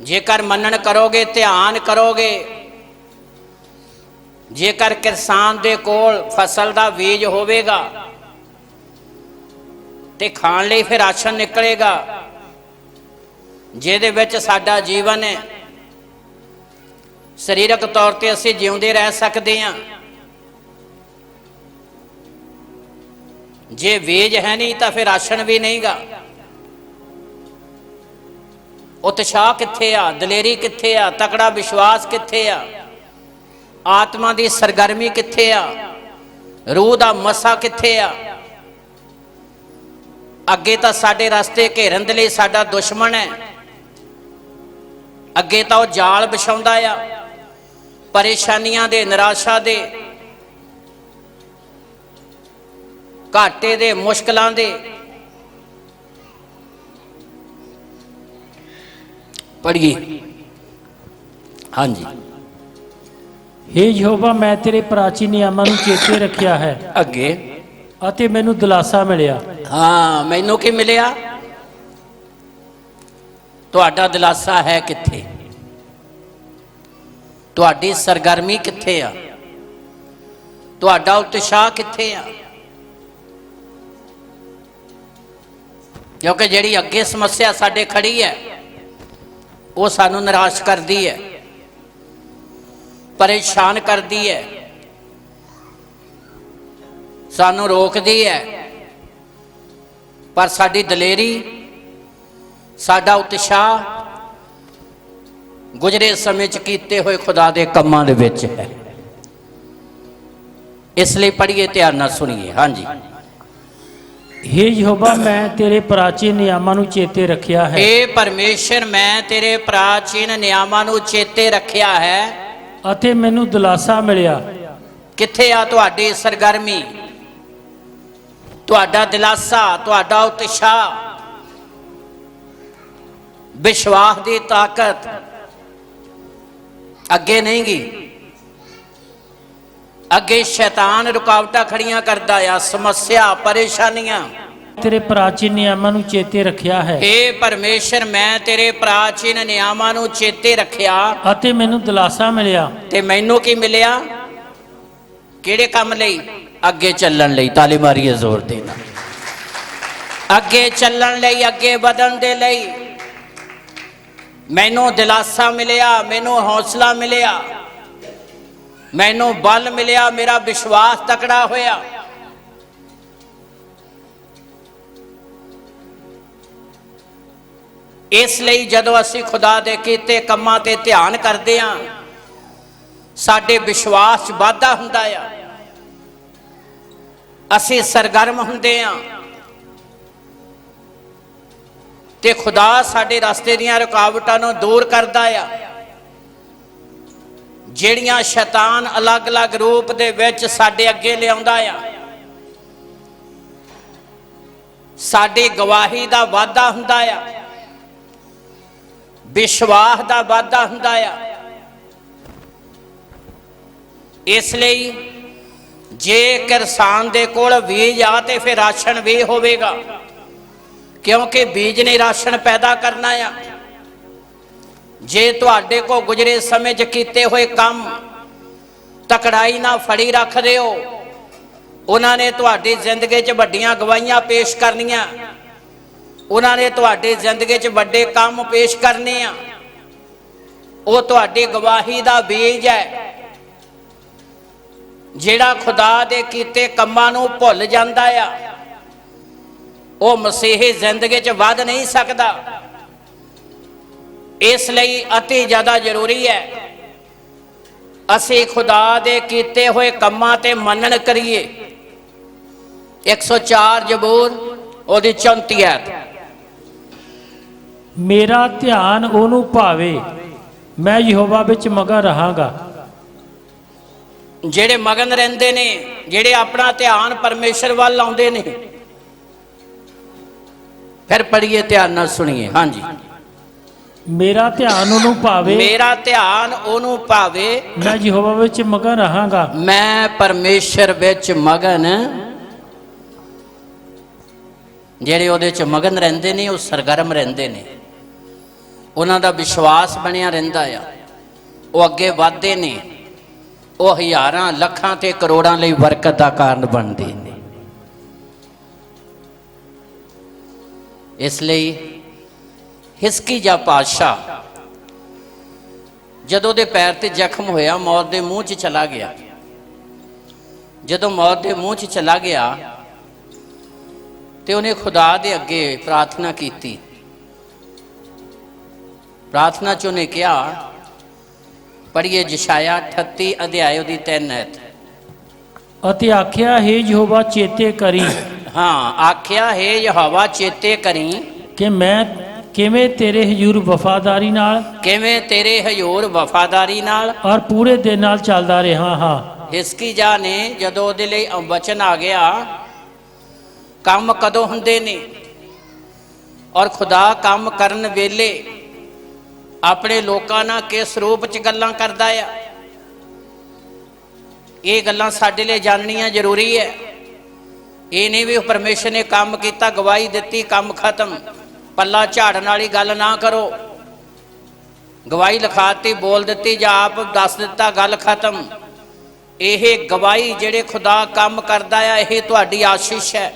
ਜੇਕਰ ਮੰਨਣ ਕਰੋਗੇ, ਧਿਆਨ ਕਰੋਗੇ, ਜੇਕਰ ਕਿਸਾਨ ਦੇ ਕੋਲ ਫਸਲ ਦਾ ਬੀਜ ਹੋਵੇਗਾ ਤੇ ਖਾਣ ਲਈ ਫਿਰ ਰਾਸ਼ਨ ਨਿਕਲੇਗਾ, ਜਿਹਦੇ ਵਿੱਚ ਸਾਡਾ ਜੀਵਨ ਹੈ, ਸਰੀਰਕ ਤੌਰ ਤੇ ਅਸੀਂ ਜਿਉਂਦੇ ਰਹਿ ਸਕਦੇ ਹਾਂ। ਜੇ ਵੇਜ ਹੈ ਨਹੀਂ ਤਾਂ ਫਿਰ ਰਾਸ਼ਨ ਵੀ ਨਹੀਂਗਾ। ਉਤਸ਼ਾਹ ਕਿੱਥੇ ਆ, ਦਲੇਰੀ ਕਿੱਥੇ ਆ, ਤਕੜਾ ਵਿਸ਼ਵਾਸ ਕਿੱਥੇ ਆ, ਆਤਮਾ ਦੀ ਸਰਗਰਮੀ ਕਿੱਥੇ ਆ, ਰੂਹ ਦਾ ਮਸਾ ਕਿੱਥੇ ਆ? ਅੱਗੇ ਤਾਂ ਸਾਡੇ ਰਸਤੇ ਘੇਰਨ ਦੇ ਲਈ ਸਾਡਾ ਦੁਸ਼ਮਣ ਹੈ। ਅੱਗੇ ਤਾਂ ਉਹ ਜਾਲ ਵਿਛਾਉਂਦਾ ਆ, ਪਰੇਸ਼ਾਨੀਆਂ ਦੇ, ਨਿਰਾਸ਼ਾ ਦੇ, ਘਾਟੇ ਦੇ, ਮੁਸ਼ਕਲਾਂ ਦੇ। ਪੜ੍ਹੀਏ। ਹਾਂਜੀ। हे ਯਹੋਵਾ, ਮੈਂ ਤੇਰੇ ਪ੍ਰਾਚੀਨ ਨਿਯਮਾਂ ਨੂੰ ਚੇਤੇ ਰੱਖਿਆ ਹੈ ਅੱਗੇ ਅਤੇ ਮੈਨੂੰ ਦਿਲਾਸਾ ਮਿਲਿਆ। ਹਾਂ, ਮੈਨੂੰ ਕੀ ਮਿਲਿਆ? ਤੁਹਾਡਾ ਦਿਲਾਸਾ ਹੈ ਕਿੱਥੇ? ਤੁਹਾਡੀ ਸਰਗਰਮੀ ਕਿੱਥੇ ਆ? ਤੁਹਾਡਾ ਉਤਸ਼ਾਹ ਕਿੱਥੇ ਆ? ਕਿਉਂਕਿ ਜਿਹੜੀ ਅੱਗੇ ਸਮੱਸਿਆ ਸਾਡੇ ਖੜੀ ਹੈ ਉਹ ਸਾਨੂੰ ਨਿਰਾਸ਼ ਕਰਦੀ ਹੈ, ਪਰੇਸ਼ਾਨ ਕਰਦੀ ਹੈ, ਸਾਨੂੰ ਰੋਕਦੀ ਹੈ। ਪਰ ਸਾਡੀ ਦਲੇਰੀ, ਸਾਡਾ ਉਤਸ਼ਾਹ ਗੁਜ਼ਰੇ ਸਮੇਂ 'ਚ ਕੀਤੇ ਹੋਏ ਖੁਦਾ ਦੇ ਕੰਮਾਂ ਦੇ ਵਿੱਚ ਹੈ। ਇਸ ਲਈ ਪੜ੍ਹੀਏ, ਧਿਆਨ ਨਾਲ ਸੁਣੀਏ। ਹਾਂਜੀ। हे ਯਹੋਵਾ, ਮੈਂ ਤੇਰੇ ਪ੍ਰਾਚੀਨ ਨਿਯਮਾਂ ਨੂੰ ਚੇਤੇ ਰੱਖਿਆ ਹੈ। हे ਪਰਮੇਸ਼ਰ, ਮੈਂ ਤੇਰੇ ਪ੍ਰਾਚੀਨ ਨਿਯਮਾਂ ਨੂੰ ਚੇਤੇ ਰੱਖਿਆ ਹੈ ਅਤੇ ਮੈਨੂੰ ਦਿਲਾਸਾ ਮਿਲਿਆ। ਕਿੱਥੇ ਆ ਤੁਹਾਡੀ ਸਰਗਰਮੀ, ਤੁਹਾਡਾ ਦਿਲਾਸਾ, ਤੁਹਾਡਾ ਉਤਸ਼ਾਹ, ਵਿਸ਼ਵਾਸ ਦੀ ਤਾਕਤ? ਅੱਗੇ ਨਹੀਂ ਗੀ। ਅੱਗੇ ਸ਼ੈਤਾਨ ਰੁਕਾਵਟਾਂ ਖੜੀਆਂ ਕਰਦਾ ਆ, ਸਮੱਸਿਆ, ਪਰੇਸ਼ਾਨੀਆਂ। ਤੇਰੇ ਪ੍ਰਾਚੀਨ ਨਿਯਮਾਂ ਨੂੰ ਚੇਤੇ ਰੱਖਿਆ ਹੈ। हे ਪਰਮੇਸ਼ਰ, ਮੈਂ ਤੇਰੇ ਪ੍ਰਾਚੀਨ ਨਿਯਮਾਂ ਨੂੰ ਚੇਤੇ ਰੱਖਿਆ ਅਤੇ ਮੈਨੂੰ ਦਿਲਾਸਾ ਮਿਲਿਆ। ਤੇ ਮੈਨੂੰ ਕੀ ਮਿਲਿਆ? ਕਿਹੜੇ ਕੰਮ ਲਈ? ਅੱਗੇ ਚੱਲਣ ਲਈ। ਤਾਲੀ ਮਾਰੀਏ ਜ਼ੋਰ ਦੇ ਨਾਲ। ਅੱਗੇ ਚੱਲਣ ਲਈ, ਅੱਗੇ ਵਧਣ ਦੇ ਲਈ ਮੈਨੂੰ ਦਿਲਾਸਾ ਮਿਲਿਆ, ਮੈਨੂੰ ਹੌਸਲਾ ਮਿਲਿਆ, ਮੈਨੂੰ ਬਲ ਮਿਲਿਆ, ਮੇਰਾ ਵਿਸ਼ਵਾਸ ਤਕੜਾ ਹੋਇਆ। ਇਸ ਲਈ ਜਦੋਂ ਅਸੀਂ ਖੁਦਾ ਦੇ ਕੀਤੇ ਕੰਮਾਂ ਤੇ ਧਿਆਨ ਕਰਦੇ ਹਾਂ, ਸਾਡੇ ਵਿਸ਼ਵਾਸ 'ਚ ਵਾਧਾ ਹੁੰਦਾ ਆ, ਅਸੀਂ ਸਰਗਰਮ ਹੁੰਦੇ ਹਾਂ ਤੇ ਖੁਦਾ ਸਾਡੇ ਰਸਤੇ ਦੀਆਂ ਰੁਕਾਵਟਾਂ ਨੂੰ ਦੂਰ ਕਰਦਾ ਆ। ਜਿਹੜੀਆਂ ਸ਼ੈਤਾਨ ਅਲੱਗ-ਅਲੱਗ ਰੂਪ ਦੇ ਵਿੱਚ ਸਾਡੇ ਅੱਗੇ ਲਿਆਉਂਦਾ ਆ, ਸਾਡੀ ਗਵਾਹੀ ਦਾ ਵਾਧਾ ਹੁੰਦਾ ਆ, ਵਿਸ਼ਵਾਸ ਦਾ ਵਾਧਾ ਹੁੰਦਾ ਆ। ਇਸ ਲਈ ਜੇ ਕਿਸਾਨ ਦੇ ਕੋਲ ਬੀਜ ਆ ਤੇ ਫਿਰ ਰਾਸ਼ਨ ਵੀ ਹੋਵੇਗਾ, ਕਿਉਂਕਿ ਬੀਜ ਨੇ ਰਾਸ਼ਨ ਪੈਦਾ ਕਰਨਾ ਆ। ਜੇ ਤੁਹਾਡੇ ਕੋ ਗੁਜ਼ਰੇ ਸਮੇਂ 'ਚ ਕੀਤੇ ਹੋਏ ਕੰਮ ਤਕੜਾਈ ਨਾਲ ਫੜੀ ਰੱਖਦੇ ਹੋ, ਉਹਨਾਂ ਨੇ ਤੁਹਾਡੀ ਜ਼ਿੰਦਗੀ 'ਚ ਵੱਡੀਆਂ ਗਵਾਹੀਆਂ ਪੇਸ਼ ਕਰਨੀਆਂ, ਉਹਨਾਂ ਨੇ ਤੁਹਾਡੀ ਜ਼ਿੰਦਗੀ 'ਚ ਵੱਡੇ ਕੰਮ ਪੇਸ਼ ਕਰਨੇ ਆ। ਉਹ ਤੁਹਾਡੀ ਗਵਾਹੀ ਦਾ ਬੀਜ ਹੈ। ਜਿਹੜਾ ਖੁਦਾ ਦੇ ਕੀਤੇ ਕੰਮਾਂ ਨੂੰ ਭੁੱਲ ਜਾਂਦਾ ਆ, ਉਹ ਮਸੀਹੀ ਜ਼ਿੰਦਗੀ 'ਚ ਵੱਧ ਨਹੀਂ ਸਕਦਾ। ਇਸ ਲਈ ਅਤੀ ਜ਼ਿਆਦਾ ਜ਼ਰੂਰੀ ਹੈ ਅਸੀਂ ਖੁਦਾ ਦੇ ਕੀਤੇ ਹੋਏ ਕੰਮਾਂ ਤੇ ਮੰਨਣ ਕਰੀਏ। 104 ਜ਼ਬੂਰ ਉਹਦੀ 34 ਆਇਤ। ਮੇਰਾ ਧਿਆਨ ਉਹਨੂੰ ਭਾਵੇ, ਮੈਂ ਯਹੋਵਾ ਵਿੱਚ ਮਗਨ ਰਹਾਂਗਾ। ਜਿਹੜੇ ਮਗਨ ਰਹਿੰਦੇ ਨੇ, ਜਿਹੜੇ ਆਪਣਾ ਧਿਆਨ ਪਰਮੇਸ਼ਰ ਵੱਲ ਲਾਉਂਦੇ ਨੇ। ਫਿਰ ਪੜ੍ਹੀਏ, ਧਿਆਨ ਨਾਲ ਸੁਣੀਏ। ਹਾਂਜੀ। ਮੇਰਾ ਧਿਆਨ ਉਹਨੂੰ ਭਾਵੇ, ਮੇਰਾ ਧਿਆਨ ਉਹਨੂੰ ਭਾਵੇ, ਮੈਂ ਯਹੋਵਾ ਵਿੱਚ ਮਗਨ ਰਹਾਂਗਾ। ਮੈਂ ਪਰਮੇਸ਼ਰ ਵਿੱਚ ਮਗਨ। ਜਿਹੜੇ ਉਹਦੇ 'ਚ ਮਗਨ ਰਹਿੰਦੇ ਨੇ, ਉਹ ਸਰਗਰਮ ਰਹਿੰਦੇ ਨੇ, ਉਹਨਾਂ ਦਾ ਵਿਸ਼ਵਾਸ ਬਣਿਆ ਰਹਿੰਦਾ ਆ, ਉਹ ਅੱਗੇ ਵਧਦੇ ਨੇ, ਉਹ ਹਜ਼ਾਰਾਂ, ਲੱਖਾਂ ਤੇ ਕਰੋੜਾਂ ਲਈ ਬਰਕਤ ਦਾ ਕਾਰਨ ਬਣਦੇ ਨੇ। ਇਸ ਲਈ हिजकिय्याह पातशाह जदों दे पैर ते जख्म होया, मौत दे मूँह च चला गया। जदों मौत दे मूँह च चला गया तो उन्हें खुदा दे अगे प्रार्थना की। प्रार्थना च उन्हें कहा, पढ़िए यशायाह 38 अध्याय दी 3 आयत। ਅਤੇ ਆਖਿਆ हे ਯਹੋਵਾ ਚੇਤੇ ਕਰੀ हाँ, आख्या हे यहोवा चेते करी ਕਿ ਮੈਂ ਕਿਵੇਂ ਤੇਰੇ ਹਜ਼ੂਰ ਵਫਾਦਾਰੀ ਨਾਲ किवें तेरे हजूर वफादारी नाल। ਔਰ ਪੂਰੇ ਦਿਨ ਨਾਲ ਚੱਲਦਾ ਰਿਹਾ ਹਾਂ। हिजकिय्याह ने जदों ਉਹਦੇ ਲਈ वचन आ गया, ਕੰਮ ਕਦੋਂ ਹੁੰਦੇ ਨੇ ਔਰ ਖੁਦਾ ਕੰਮ ਕਰਨ ਵੇਲੇ ਆਪਣੇ ਲੋਕਾਂ ਨਾਲ ਕਿਸ ਰੂਪ ਚ ਗੱਲਾਂ ਕਰਦਾ ਆ, ਇਹ ਗੱਲਾਂ ਸਾਡੇ ਲਈ ਜਾਣਨੀਆਂ ਜ਼ਰੂਰੀ ਹੈ। ਇਹ ਨਹੀਂ ਵੀ ਪਰਮੇਸ਼ਰ ਨੇ ਕੰਮ ਕੀਤਾ, ਗਵਾਹੀ ਦਿੱਤੀ, ਕੰਮ ਖਤਮ, ਪੱਲਾ ਝਾੜਨ ਵਾਲੀ ਗੱਲ ਨਾ ਕਰੋ। ਗਵਾਹੀ ਲਿਖਾਤੀ, ਬੋਲ ਦਿੱਤੀ ਜਾਂ ਆਪ ਦੱਸ ਦਿੱਤਾ, ਗੱਲ ਖਤਮ। ਇਹ ਗਵਾਹੀ ਜਿਹੜੇ ਖੁਦਾ ਕੰਮ ਕਰਦਾ ਆ, ਇਹ ਤੁਹਾਡੀ ਆਸ਼ੀਸ਼ ਹੈ।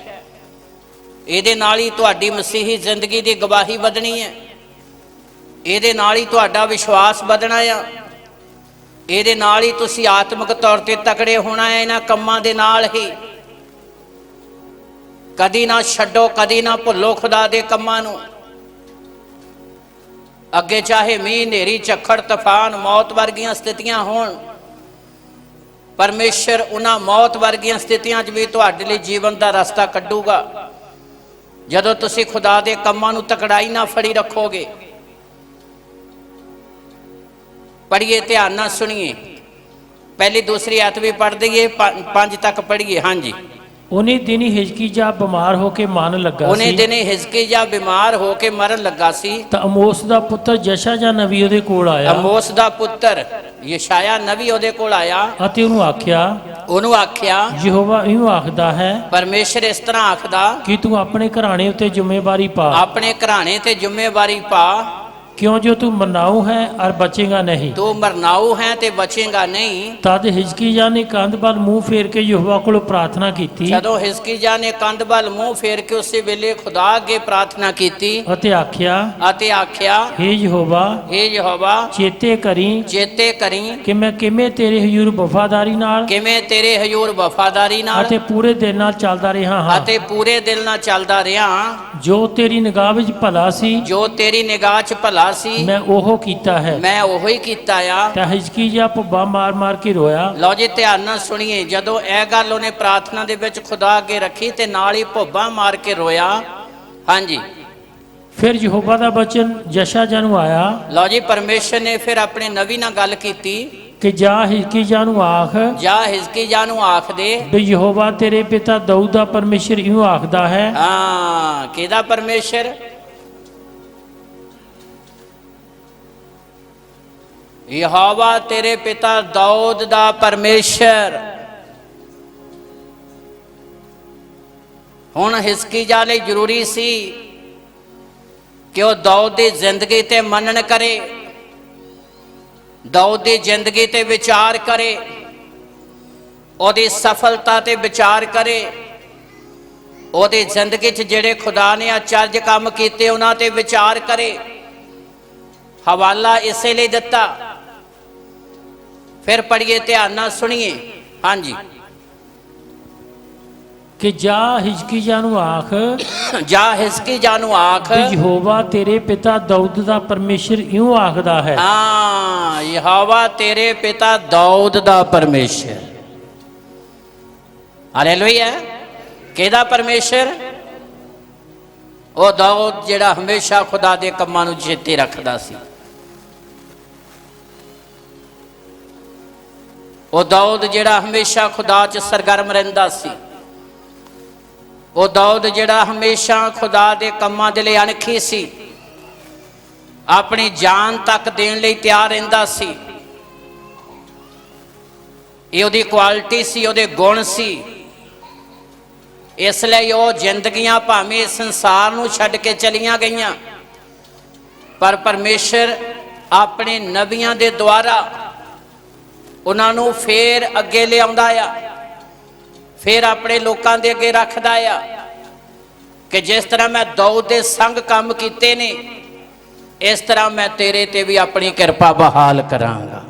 ਇਹਦੇ ਨਾਲ ਹੀ ਤੁਹਾਡੀ ਮਸੀਹੀ ਜ਼ਿੰਦਗੀ ਦੀ ਗਵਾਹੀ ਵਧਣੀ ਹੈ। ਇਹਦੇ ਨਾਲ ਹੀ ਤੁਹਾਡਾ ਵਿਸ਼ਵਾਸ ਵਧਣਾ ਆ। ਇਹਦੇ ਨਾਲ ਹੀ ਤੁਸੀਂ ਆਤਮਿਕ ਤੌਰ ਤੇ ਤਕੜੇ ਹੋਣਾ ਹੈ। ਇਹਨਾਂ ਕੰਮਾਂ ਦੇ ਨਾਲ ਹੀ ਕਦੀ ਨਾ ਛੱਡੋ, ਕਦੀ ਨਾ ਭੁੱਲੋ ਖੁਦਾ ਦੇ ਕੰਮਾਂ ਨੂੰ। ਅੱਗੇ ਚਾਹੇ ਮੀਂਹ, ਹਨੇਰੀ, ਝੱਖੜ, ਤੂਫਾਨ, ਮੌਤ ਵਰਗੀਆਂ ਸਥਿਤੀਆਂ ਹੋਣ, ਪਰਮੇਸ਼ਰ ਉਹਨਾਂ ਮੌਤ ਵਰਗੀਆਂ ਸਥਿਤੀਆਂ 'ਚ ਵੀ ਤੁਹਾਡੇ ਲਈ ਜੀਵਨ ਦਾ ਰਸਤਾ ਕੱਢੂਗਾ ਜਦੋਂ ਤੁਸੀਂ ਖੁਦਾ ਦੇ ਕੰਮਾਂ ਨੂੰ ਤਕੜਾਈ ਨਾਲ ਫੜੀ ਰੱਖੋਗੇ। पढ़िए, ध्यान ना सुनिए, पहली दूसरी आयत भी पढ़ दईए, 5 तक पढ़िए। हाँ जी। ਉਹਨੇ ਦਿਨੀ ਹਿਜਕੀਯਾਹ ਬਿਮਾਰ ਹੋ ਕੇ ਮਰਨ ਲੱਗਾ ਉਹਨੇ ਦਿਨੇ ਹਿਜਕਿय्याह बीमार हो के मरन लगा सी। ਤਾਂ ਅਮੋਸ ਦਾ ਪੁੱਤਰ ਯਸ਼ਾਯਾਹ ਨਬੀ ਉਹਦੇ ਕੋਲ ਆਇਆ। अमोस दा पुत्र यशायाह नबी ਉਹਦੇ ਕੋਲ ਆਇਆ ਅਤੇ ਉਹਨੂੰ ਆਖਿਆ, ਉਹਨੂੰ ਆਖਿਆ, ਯਹੋਵਾ ਇਹਨੂੰ ਆਖਦਾ ਹੈ ਪਰਮੇਸ਼ਰ ਇਸ ਤਰ੍ਹਾਂ ਆਖਦਾ ਕਿ ਤੂੰ ਆਪਣੇ ਘਰਾਣੇ ਉੱਤੇ ਜ਼ਿੰਮੇਵਾਰੀ ਪਾ, ਆਪਣੇ ਘਰਾਣੇ ਤੇ ਜ਼ਿੰਮੇਵਾਰੀ ਪਾ, क्यों जो तू मरनाऊ है और बचेगा नहीं। तू मरनाऊ है ते बचेगा नहीं। तद हिजकिय्याह ने कंध ਵੱਲ ਮੂੰਹ ਫੇਰ ਕੇ ਯਹੋਵਾ ਕੋਲ ਪ੍ਰਾਰਥਨਾ ਕੀਤੀ। ਜਦੋਂ ਹਿਜਕਿय्याह ਨੇ ਕੰਧ ਵੱਲ ਮੂੰਹ ਫੇਰ ਕੇ ਉਸੇ ਵੇਲੇ ਖੁਦਾ ਅੱਗੇ ਪ੍ਰਾਰਥਨਾ ਕੀਤੀ ਅਤੇ ਆਖਿਆ, हे ਯਹੋਵਾ, हे ਯਹੋਵਾ ਚੇਤੇ ਕਰੀ ਕਿ ਮੈਂ ਕਿਵੇਂ ਤੇਰੇ ਹਜ਼ੂਰ ਵਫਾਦਾਰੀ ਨਾਲ ਕਿਵੇਂ ਤੇਰੇ ਹਜ਼ੂਰ ਵਫਾਦਾਰੀ ਨਾਲ ਅਤੇ ਪੂਰੇ ਦਿਲ ਨਾਲ ਚੱਲਦਾ ਰਿਹਾ ਹਾਂ। ਅਤੇ ਪੂਰੇ ਦਿਲ ਨਾਲ ਚੱਲਦਾ ਰਿਹਾ। ਜੋ ਤੇਰੀ ਨਿਗਾਹ ਵਿੱਚ ਭਲਾ ਸੀ, ਜੋ ਤੇਰੀ ਨਿਗਾਹ 'ਚ ਭਲਾ ਸੀ, ਮੈਂ ਉਹ ਕੀਤਾ ਹੈ। ਮੈਂ ਉਹੋ ਹੀ ਕੀਤਾ ਆ। ਤਾਂ ਹਿਜਕੀਯਾਹ ਭੁੱਬਾ ਮਾਰ ਮਾਰ ਕੇ ਰੋਇਆ। ਲਓ ਜੀ, ਧਿਆਨ ਨਾਲ ਸੁਣੀਏ। ਜਦੋਂ ਇਹ ਗੱਲ ਉਹਨੇ ਪ੍ਰਾਰਥਨਾ ਦੇ ਵਿੱਚ ਖੁਦਾ ਅੱਗੇ ਰੱਖੀ ਤੇ ਨਾਲ ਹੀ ਭੁੱਬਾ ਮਾਰ ਕੇ ਰੋਇਆ। ਹਾਂਜੀ। ਫਿਰ ਯਹੋਵਾ ਦਾ ਬਚਨ ਯਸ਼ਾਯਾਹ ਨੂੰ ਆਇਆ। ਲਓ ਜੀ, ਪਰਮੇਸ਼ਰ ਨੇ ਫਿਰ ਆਪਣੇ ਨਬੀ ਨਾਲ ਗੱਲ ਕੀਤੀ ਕਿ ਜਾ ਹਿਜਕੀਯਾਹ ਨੂੰ ਆਖ, ਜਾ ਹਿਜਕਿय्याह ਨੂੰ ਆਖ ਦੇ ਵੀ ਯਹੋਵਾ ਤੇਰੇ ਪਿਤਾ ਦਾਊਦ ਦਾ ਪਰਮੇਸ਼ਰ ਇਉਂ ਆਖਦਾ ਹੈ। ਹਾਂ, ਕਿਹਦਾ ਪਰਮੇਸ਼ਰ? यहोवा तेरे पिता दाऊद दा परमेश्वर। हुण हिजकिय्याह लई जरूरी सी कि वह दाऊद दी जिंदगी ते मनन करे, दाऊद दी जिंदगी ते विचार करे, ओदी सफलता ते विचार करे, ओदी जिंदगी च जिहड़े खुदा ने आचर्ज काम कीते उन्हां ते विचार करे। हवाला इसे लिए दिता। फिर पढ़िए, ध्यान नाल सुनिए। हाँ जी। कि जा हिजकिय्याह ਨੂੰ ਆਖ, जा हिजकिय्याह ਨੂੰ ਆਖ, ਯਹੋਵਾ ਤੇਰੇ ਪਿਤਾ ਦਾਊਦ ਦਾ ਪਰਮੇਸ਼ਰ ਇਉਂ ਆਖਦਾ ਹੈ। हाँ, यहोवा तेरे पिता दाऊद दा परमेश्वर। हालेलुया। किहदा परमेश्वर? ਉਹ दाऊद ਜਿਹੜਾ ਹਮੇਸ਼ਾ ਖੁਦਾ ਦੇ ਕੰਮਾਂ ਨੂੰ ਚੇਤੇ ਰੱਖਦਾ ਸੀ। ਉਹ दाऊद ਜਿਹੜਾ ਹਮੇਸ਼ਾ ਖੁਦਾ 'ਚ ਸਰਗਰਮ ਰਹਿੰਦਾ ਸੀ। ਉਹ दाऊद ਜਿਹੜਾ ਹਮੇਸ਼ਾ ਖੁਦਾ ਦੇ ਕੰਮਾਂ ਦੇ ਲਈ ਅਣਖੀ ਸੀ, ਆਪਣੀ ਜਾਨ ਤੱਕ ਦੇਣ ਲਈ ਤਿਆਰ ਰਹਿੰਦਾ ਸੀ। ਇਹ ਉਹਦੀ ਕੁਆਲਿਟੀ ਸੀ, ਉਹਦੇ ਗੁਣ ਸੀ। ਇਸ ਲਈ ਉਹ ਜ਼ਿੰਦਗੀਆਂ ਭਾਵੇਂ ਸੰਸਾਰ ਨੂੰ ਛੱਡ ਕੇ ਚਲੀਆਂ ਗਈਆਂ, ਪਰ ਪਰਮੇਸ਼ਰ ਆਪਣੇ ਨਬੀਆਂ ਦੇ ਦੁਆਰਾ ਉਹਨਾਂ ਨੂੰ ਫੇਰ ਅੱਗੇ ਲਿਆਉਂਦਾ ਆ, ਫੇਰ ਆਪਣੇ ਲੋਕਾਂ ਦੇ ਅੱਗੇ ਰੱਖਦਾ ਆ ਕਿ ਜਿਸ ਤਰ੍ਹਾਂ ਮੈਂ ਦਾਊਦ ਦੇ ਸੰਗ ਕੰਮ ਕੀਤੇ ਨੇ, इस तरह मैं तेरे ते भी अपनी किरपा बहाल करांगा।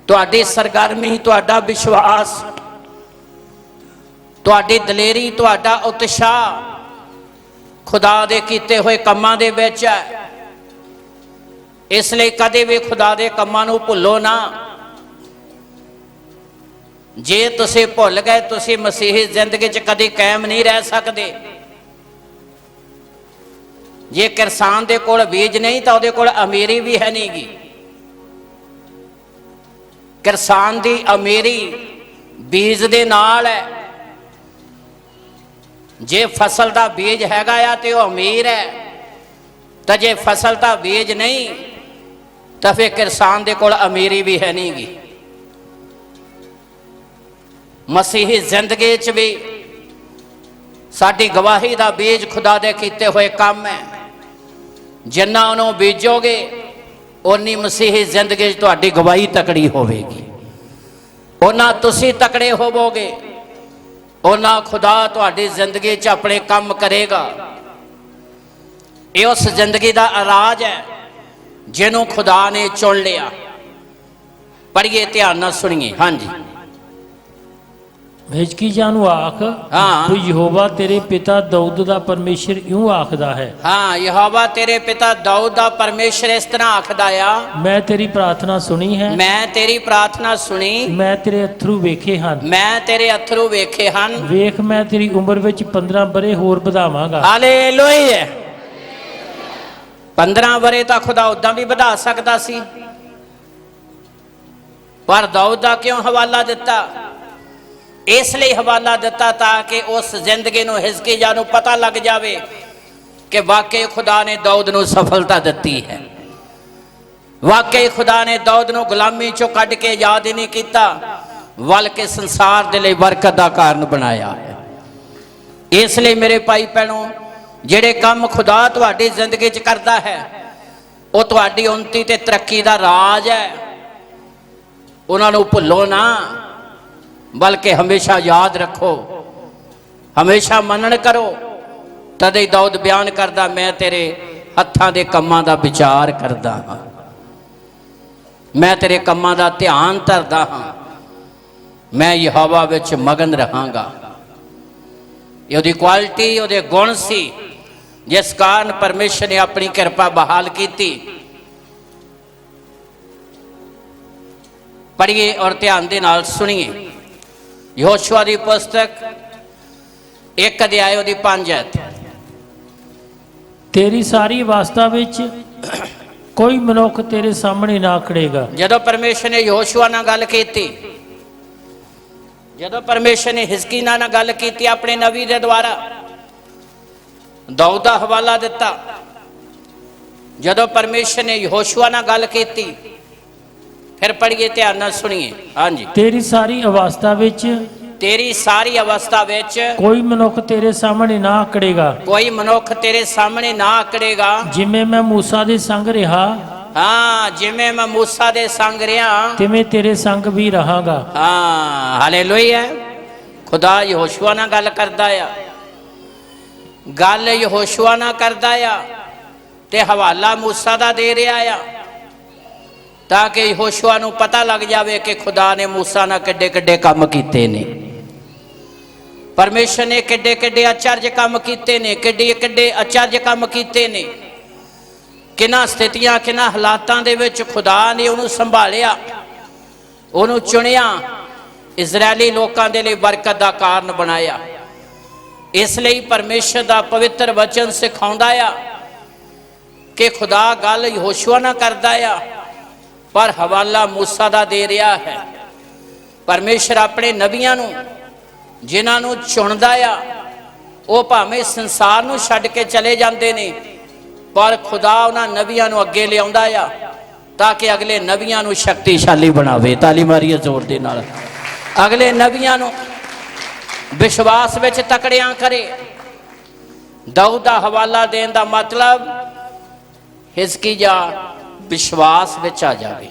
तुहाडी सरगर्मी, तुहाडा विश्वास, तुहाडी दलेरी, तुहाडा उत्साह खुदा दे कीते हुए कामां दे विच है। इसलिए कदे भी खुदा दे कामां नूं भुल्लो ना। जे तुसीं भुल गए तुसीं मसीही जिंदगी च कदी कायम नहीं रह सकते। जे किसान दे कोल बीज नहीं तो उहदे कोल अमीरी भी है नहीं गी। किसान दी अमीरी बीज दे नाल है। जे फसल दा बीज हैगा या ते वो अमीर है, तो जे फसल दा बीज नहीं तो फिर किसान दे कोल अमीरी भी है नहीं गी। मसीही जिंदगी च भी साडी गवाही दा बीज खुदा दे कीते हुए काम है। जिन्ना उन्होंने बीजोगे उन्नी मसीही जिंदगी च तुहाडी गवाही तकड़ी होवेगी। उन्ना तुसी तकड़े होवोगे, उन्ना खुदा तुहाडी जिंदगी च अपने काम करेगा। ये उस जिंदगी का राज है जिन्हों खुदा ने चुन लिया। पढ़िए, ध्यान नाल सुनिए। हाँ जी। हिजकिय्याह नूं आख, हाँ। भी यहोवा तेरे पिता दाऊद दा परमेश्वर यूं आखदा है। हाँ, यहोवा तेरे पिता दाऊद दा परमेश्वर इस तरह आखदा आ, मैं तेरी प्रार्थना सुनी है, मैं तेरी प्रार्थना सुनी, मैं तेरे अथरू वेखे हन, मैं तेरे अथरू वेखे हन। वेख मैं तेरी उम्र विच 15 बरे होर वधावांगा। हालेलुया। 15 बरे तो खुदा उदा भी वधा सकता सी, पर दाऊद दा क्यों हवाला दिता? इसलिए हवाला दिता ताकि उस जिंदगी नूं हिजकिय्याह नूं पता लग जाए कि वाकई खुदा ने दाऊद नूं सफलता दी है। वाकई खुदा ने दाऊद नूं गुलामी चों कढ के याद ही नहीं किया, बल्कि संसार दे लई बरकत दा कारण बनाया है। इसलिए मेरे भाई भैणों, जिहड़े काम खुदा तुहाडी जिंदगी च करदा है वो तुहाडी उन्नति ते तरक्की दा राज है। उन्हां नूं भुल्लो ना, बल्कि हमेशा याद रखो, हमेशा मनन करो। तदे दाऊद बयान करदा, मैं तेरे हत्थां दे कम्मां दा विचार करदा हां, मैं तेरे कम्मां दा ध्यान धरदा हां, मैं यहोवा विच मगन रहांगा। ये क्वालिटी, उहदे गुण सी जिस कारण परमेश्वर ने अपनी किरपा बहाल की। पढ़िए और ध्यान दे नाल सुनिए। यहोशुआ की पुस्तक 1 अध्याय 5 आयत। तेरी सारी अवस्था विच कोई मनुख तेरे सामने ना खड़ेगा। जदों परमेश्वर ने यहोशुआ नाल गल कीती, जदों परमेश्वर ने हिजकिय्याह नाल गल कीती अपने नबी दे द्वारा, दाऊद दा हवाला दिता। जदों परमेश्वर ने यहोशुआ नाल गल कीती, फिर पढ़िए, ध्यान नाल सुनिए। हाँ जी। तेरी सारी अवस्था विच, तेरी सारी अवस्था विच कोई मनुख तेरे सामने ना आकड़ेगा, कोई मनुख तेरे सामने ना आकड़ेगा। जिवें मैं मूसा दे संग रहा, हाँ, जिवें मैं मूसा दे संग रहा तिवें तेरे संग भी रहांगा। हाँ, हालेलुया। खुदा यहोशुआ नाल गल करदा आ, गल यहोशुआ नाल करदा आ ते हवाला मूसा दा दे रहा आ, ताकि यहोशुआ नूं पता लग जाए कि खुदा ने मूसा नाल किड्डे किड्डे काम कीते ने। परमेश्वर ने किड्डे किड्डे अचरज काम कीते ने, किड्डे किड्डे अचरज काम कीते ने। किन्हां स्थितियां, किन्हां हालातां दे विच खुदा ने उहनूं संभालिया, उहनूं चुनिया, इजरायली लोकां दे लई बरकत दा कारण बनाया। इसलिए परमेश्वर दा पवित्र वचन सिखाउंदा आ कि खुदा गल यहोशुआ नाल करदा आ, पर हवाला मूसा दा दे रहा है। परमेश्वर अपने नबियां नूं जिन्हां नूं चुनदा आ, वो भावें संसार नूं छड्ड के चले जांदे ने, पर खुदा उन्हां नबियां नूं अगे लिआउंदा आ ताकि अगले नबियां नूं शक्तिशाली बनावे। ताली मारिए जोर दे नाल। अगले नबियां नूं विश्वास विच तकड़ियां करे। दाऊद दा हवाला देण दा मतलब हिजकिय्याह विश्वास विच आ जाए।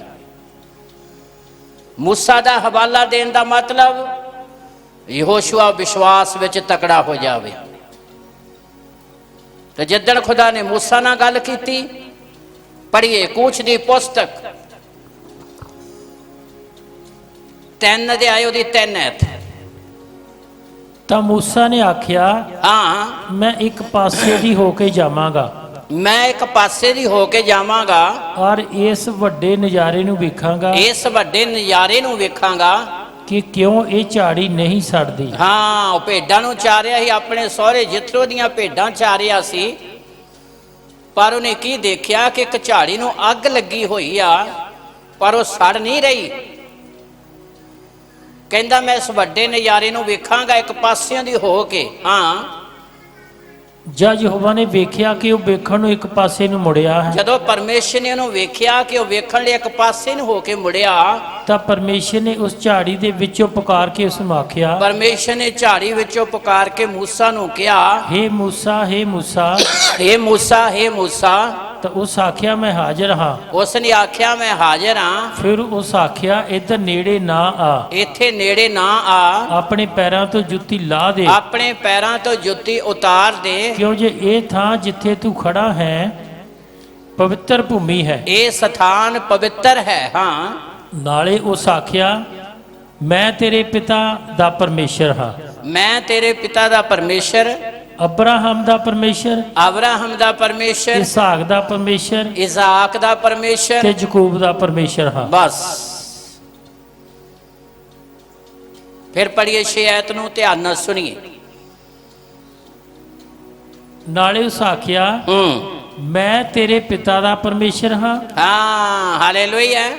मूसा दा हवाला देण दा मतलब यहोशुआ विश्वास विच तकड़ा हो जाए। ਤੇ ਜਿੱਦਣ ਖੁਦਾ ਨੇ ਮੂਸਾ ਨਾਲ ਗੱਲ ਕੀਤੀ, ਪੜ੍ਹੀਏ ਕੂਚ ਦੀ ਪੁਸਤਕ 3 ਅਧਿਆਇ ਉਹਦੀ 3 ਐਤ। ਤਾਂ ਮੂਸਾ ਨੇ ਆਖਿਆ, ਹਾਂ, ਮੈਂ ਇੱਕ ਪਾਸੇ ਦੀ ਹੋ ਕੇ ਜਾਵਾਂਗਾ ਮੈਂ ਇੱਕ ਪਾਸੇ ਦੀ ਹੋ ਕੇ ਜਾਵਾਂਗਾ ਔਰ ਇਸ ਵੱਡੇ ਨਜ਼ਾਰੇ ਨੂੰ ਵੇਖਾਂਗਾ ਇਸ ਵੱਡੇ ਨਜ਼ਾਰੇ ਨੂੰ ਵੇਖਾਂਗਾ ਕਿ ਕਿਉਂ ਇਹ ਝਾੜੀ ਨਹੀਂ ਸੜਦੀ। ਹਾਂ, ਉਹ ਭੇਡਾਂ ਨੂੰ ਚਾਰਿਆ ਸੀ, ਆਪਣੇ ਸਹੁਰੇ ਜਿੱਥੋਂ ਦੀਆਂ ਭੇਡਾਂ ਚਾਰਿਆ ਸੀ, ਪਰ ਉਹਨੇ ਕੀ ਦੇਖਿਆ ਕਿ ਇੱਕ ਝਾੜੀ ਨੂੰ ਅੱਗ ਲੱਗੀ ਹੋਈ ਆ, ਪਰ ਉਹ ਸੜ ਨਹੀਂ ਰਹੀ। ਕਹਿੰਦਾ ਮੈਂ ਇਸ ਵੱਡੇ ਨਜ਼ਾਰੇ ਨੂੰ ਵੇਖਾਂਗਾ ਇੱਕ ਪਾਸਿਆਂ ਦੀ ਹੋ ਕੇ। ਹਾਂ, ਜਦ ਯਹੋਵਾ ਨੇ ਵੇਖਿਆ ਕਿ ਉਹ ਵੇਖਣ ਨੂੰ ਇੱਕ ਪਾਸੇ ਨੂੰ ਮੁੜਿਆ ਹੈ, ਜਦੋਂ ਪਰਮੇਸ਼ਰ ਨੇ ਉਹਨੂੰ ਵੇਖਿਆ ਕਿ ਉਹ ਵੇਖਣ ਲਈ ਇੱਕ ਪਾਸੇ ਨੂੰ ਹੋ ਕੇ ਮੁੜਿਆ, ਤਾਂ ਪਰਮੇਸ਼ਰ ਨੇ ਉਸ ਝਾੜੀ ਦੇ ਵਿੱਚੋਂ ਪੁਕਾਰ ਕੇ ਉਸ ਨੂੰ ਆਖਿਆ, ਪਰਮੇਸ਼ਰ ਨੇ ਝਾੜੀ ਵਿੱਚੋਂ ਪੁਕਾਰ ਕੇ ਮੂਸਾ ਨੂੰ ਕਿਹਾ, ਹੇ ਮੂਸਾ, ਹੇ ਮੂਸਾ। ਹੇ ਮੂਸਾ, ਹੇ ਮੂਸਾ। ਤਾਂ ਉਸ ਆਖਿਆ, ਮੈਂ ਹਾਜ਼ਰ ਹਾਂ। ਉਸ ਨੇ ਆਖਿਆ, ਮੈਂ ਹਾਜ਼ਰ ਹਾਂ। ਫਿਰ ਉਸ ਆਖਿਆ, ਇੱਧਰ ਨੇੜੇ ਨਾ ਆ, ਇੱਥੇ ਨੇੜੇ ਨਾ ਆ, ਆਪਣੇ ਪੈਰਾਂ ਤੋਂ ਜੁੱਤੀ ਲਾ ਦੇ, ਆਪਣੇ ਪੈਰਾਂ ਤੋਂ ਜੁੱਤੀ ਉਤਾਰ ਦੇ, ਕਿਉਂ ਜੇ ਇਹ ਥਾਂ ਜਿੱਥੇ ਤੂੰ ਖੜਾ ਹੈ ਪਵਿੱਤਰ ਭੂਮੀ ਹੈ। ਇਹ ਸਥਾਨ ਪਵਿੱਤਰ ਹੈ। ਹਾਂ, ਨਾਲੇ ਉਸ ਆਖਿਆ, ਮੈਂ ਤੇਰੇ ਪਿਤਾ ਦਾ ਪਰਮੇਸ਼ਰ ਹਾਂ, ਮੈਂ ਤੇਰੇ ਪਿਤਾ ਦਾ ਪਰਮੇਸ਼ਰ, ਅਬਰਾਹਮ ਦਾ ਪਰਮੇਸ਼ਰ, ਅਬਰਾਹਮ ਦਾ ਪਰਮੇਸ਼ਰ, ਇਸਾਕ ਦਾ ਪਰਮੇਸ਼ਰ ਇਜ਼ਾਕ ਦਾ ਪਰਮੇਸ਼ਰ ਤੇ ਯਾਕੂਬ ਦਾ ਪਰਮੇਸ਼ਰ ਹਾਂ। ਬਸ। ਫਿਰ ਪੜ੍ਹੀਏ 6 ਐਤ ਨੂੰ, ਧਿਆਨ ਨਾਲ ਸੁਣੀਏ। ਨਾਲੇ ਉਸ ਆਖਿਆ, ਮੈਂ ਤੇਰੇ ਪਿਤਾ ਦਾ ਪਰਮੇਸ਼ਰ ਹਾਂ। ਹਾਂ, ਹਾਲੇਲੂਇਆ।